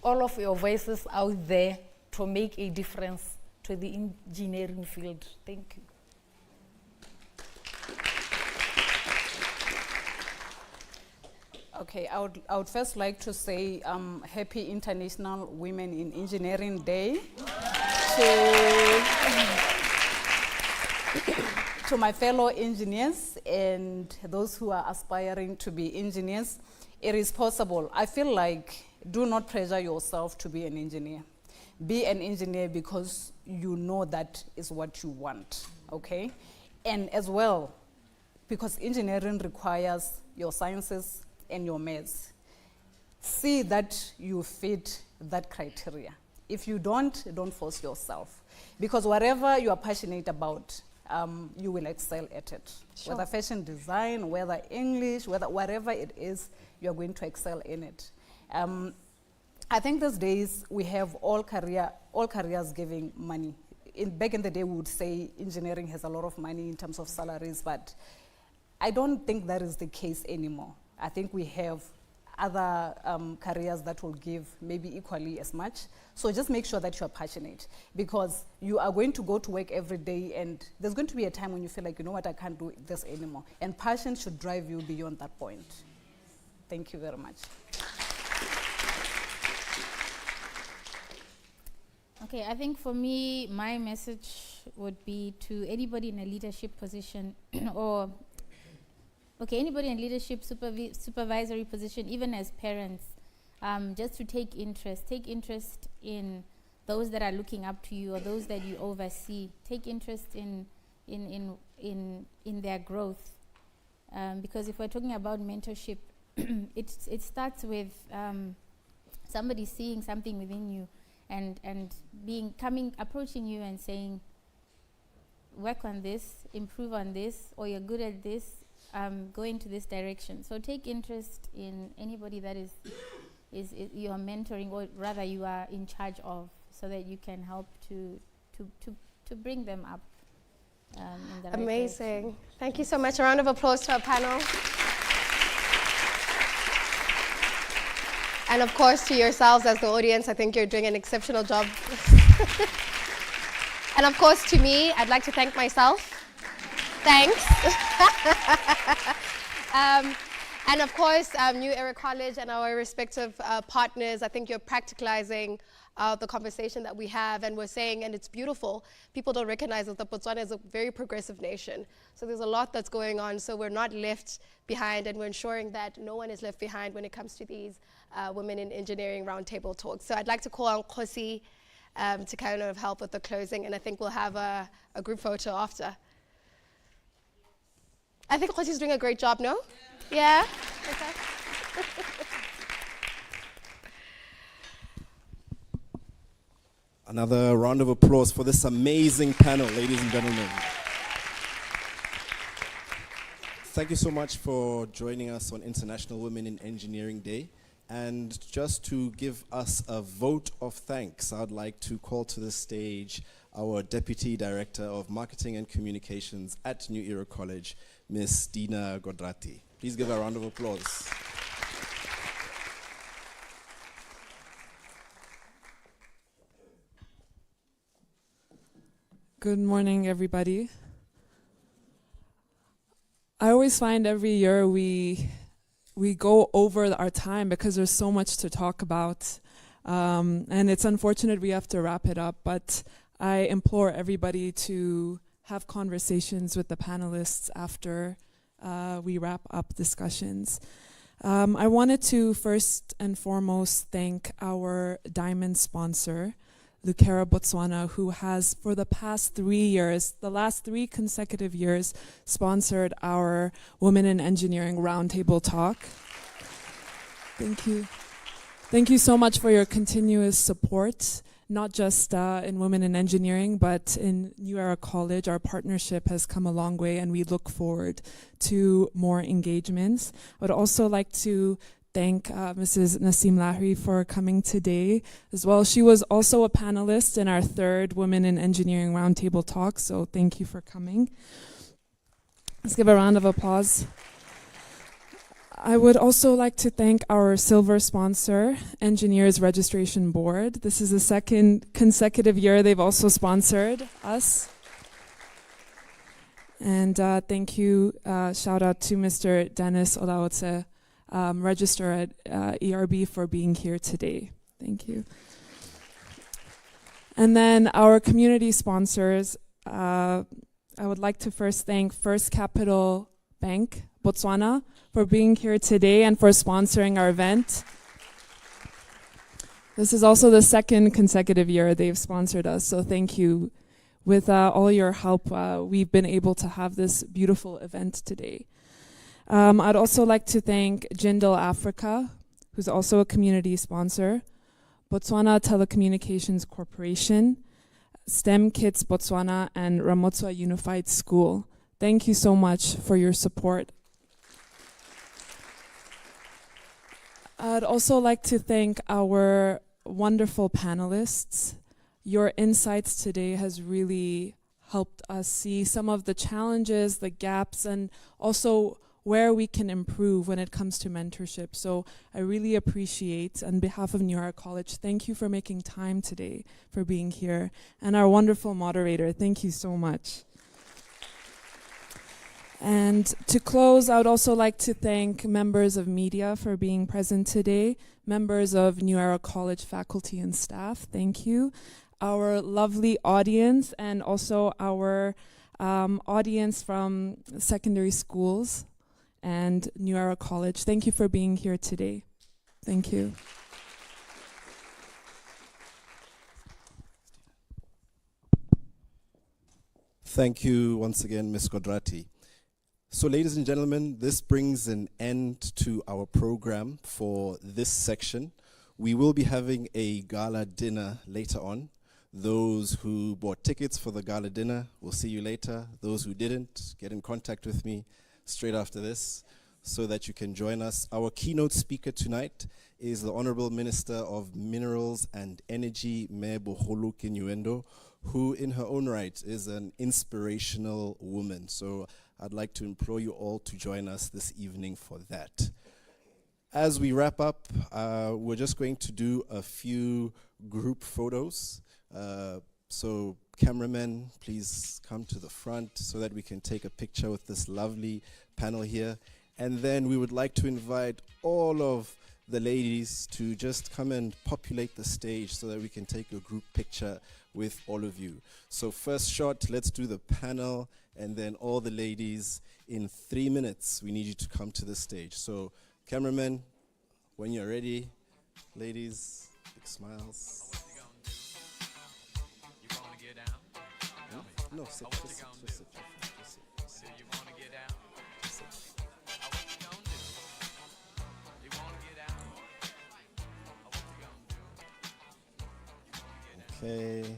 all of your voices out there to make a difference to the engineering field. Thank you. Okay, I would first like to say Happy International Women in Engineering Day to my fellow engineers and those who are aspiring to be engineers. It is possible. I feel like, do not pressure yourself to be an engineer. Be an engineer because you know that is what you want, okay? And as well, because engineering requires your sciences and your maths. See that you fit that criteria. If you don't force yourself. Because whatever you are passionate about, you will excel at it. Sure. Whether fashion design, whether English, whatever it is, you are going to excel in it. I think these days we have all careers giving money. Back in the day we would say engineering has a lot of money in terms of salaries, but I don't think that is the case anymore. I think we have other careers that will give maybe equally as much. So just make sure that you are passionate, because you are going to go to work every day and there's going to be a time when you feel like, you know what, I can't do this anymore. And passion should drive you beyond that point. Thank you very much. Okay, I think for me, my message would be to anybody in a leadership position or okay, anybody in leadership, supervisory position, even as parents, just to take interest in those that are looking up to you or those that you oversee. Take interest in their growth. Because if we're talking about mentorship, it starts with somebody seeing something within you and approaching you and saying, work on this, improve on this, or you're good at this, go into this direction. So take interest in anybody that is you are mentoring, or rather you are in charge of, so that you can help to bring them up in the right Amazing. direction. Thank you so much. A round of applause to our panel. And of course, to yourselves as the audience, I think you're doing an exceptional job. And of course, to me, I'd like to thank myself. Thanks. And of course, New Era College and our respective partners, I think you're practicalizing the conversation that we have, and we're saying, and it's beautiful, people don't recognize that Botswana is a very progressive nation. So there's a lot that's going on, so we're not left behind, and we're ensuring that no one is left behind when it comes to these Women in Engineering Roundtable talks. So I'd like to call on Khosi to kind of help with the closing, and I think we'll have a group photo after. I think Khosi's doing a great job, no? Yeah? Okay. Another round of applause for this amazing panel, ladies and gentlemen. Thank you so much for joining us on International Women in Engineering Day. And just to give us a vote of thanks, I'd like to call to the stage our Deputy Director of Marketing and Communications at New Era College, Ms. Dina Godrati. Please give her a round of applause. Good morning, everybody. I always find every year we go over our time because there's so much to talk about. And it's unfortunate we have to wrap it up, but I implore everybody to have conversations with the panelists after we wrap up discussions. I wanted to first and foremost thank our diamond sponsor, Lucera Botswana, who has for the past 3 years, the last 3 consecutive years, sponsored our Women in Engineering Roundtable talk. Thank you. Thank you so much for your continuous support, not just in Women in Engineering, but in New Era College. Our partnership has come a long way, and we look forward to more engagements. I would also like to thank Mrs. Nasim Lahri for coming today as well. She was also a panelist in our 3rd Women in Engineering Roundtable talk, so thank you for coming. Let's give a round of applause. I would also like to thank our silver sponsor, Engineers Registration Board. This is the 2nd consecutive year they've also sponsored us. And thank you, shout out to Mr. Dennis Olaotse, Register at ERB, for being here today. Thank you. And then our community sponsors, I would like to first thank First Capital Bank, Botswana, for being here today and for sponsoring our event. This is also the 2nd consecutive year they've sponsored us, so thank you. With all your help, we've been able to have this beautiful event today. I'd also like to thank Jindal Africa, who's also a community sponsor, Botswana Telecommunications Corporation, STEM Kits Botswana, and Ramotswa Unified School. Thank you so much for your support. I'd also like to thank our wonderful panelists. Your insights today has really helped us see some of the challenges, the gaps, and also where we can improve when it comes to mentorship. So I really appreciate, on behalf of New Era College, thank you for making time today, for being here. And our wonderful moderator, thank you so much. And to close, I would also like to thank members of media for being present today, members of New Era College faculty and staff, thank you. Our lovely audience, and also our audience from secondary schools and New Era College. Thank you for being here today. Thank you. Thank you once again, Ms. Kodrati. So ladies and gentlemen, this brings an end to our program for this section. We will be having a gala dinner later on. Those who bought tickets for the gala dinner, we'll see you later. Those who didn't, get in contact with me straight after this so that you can join us. Our keynote speaker tonight is the Honorable Minister of Minerals and Energy, Mayor Boholu Kinyuendo, who in her own right is an inspirational woman. So I'd like to implore you all to join us this evening for that. As we wrap up, we're just going to do a few group photos. So cameramen, please come to the front so that we can take a picture with this lovely panel here. And then we would like to invite all of the ladies to just come and populate the stage so that we can take a group picture with all of you. So first shot, let's do the panel, and then all the ladies. In 3 minutes, we need you to come to the stage. So cameramen, when you're ready, ladies, big smiles. No, sit, just sit, just sit, just sit, just sit. Okay.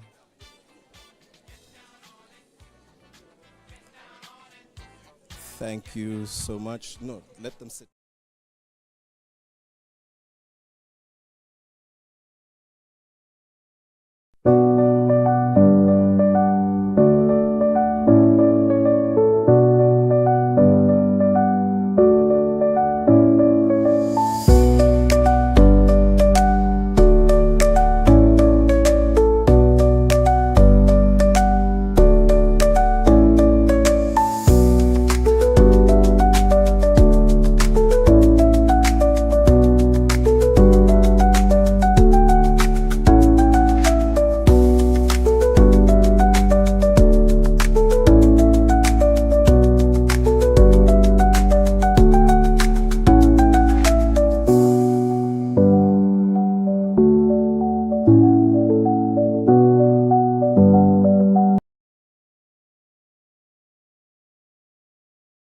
Thank you so much. No, let them sit.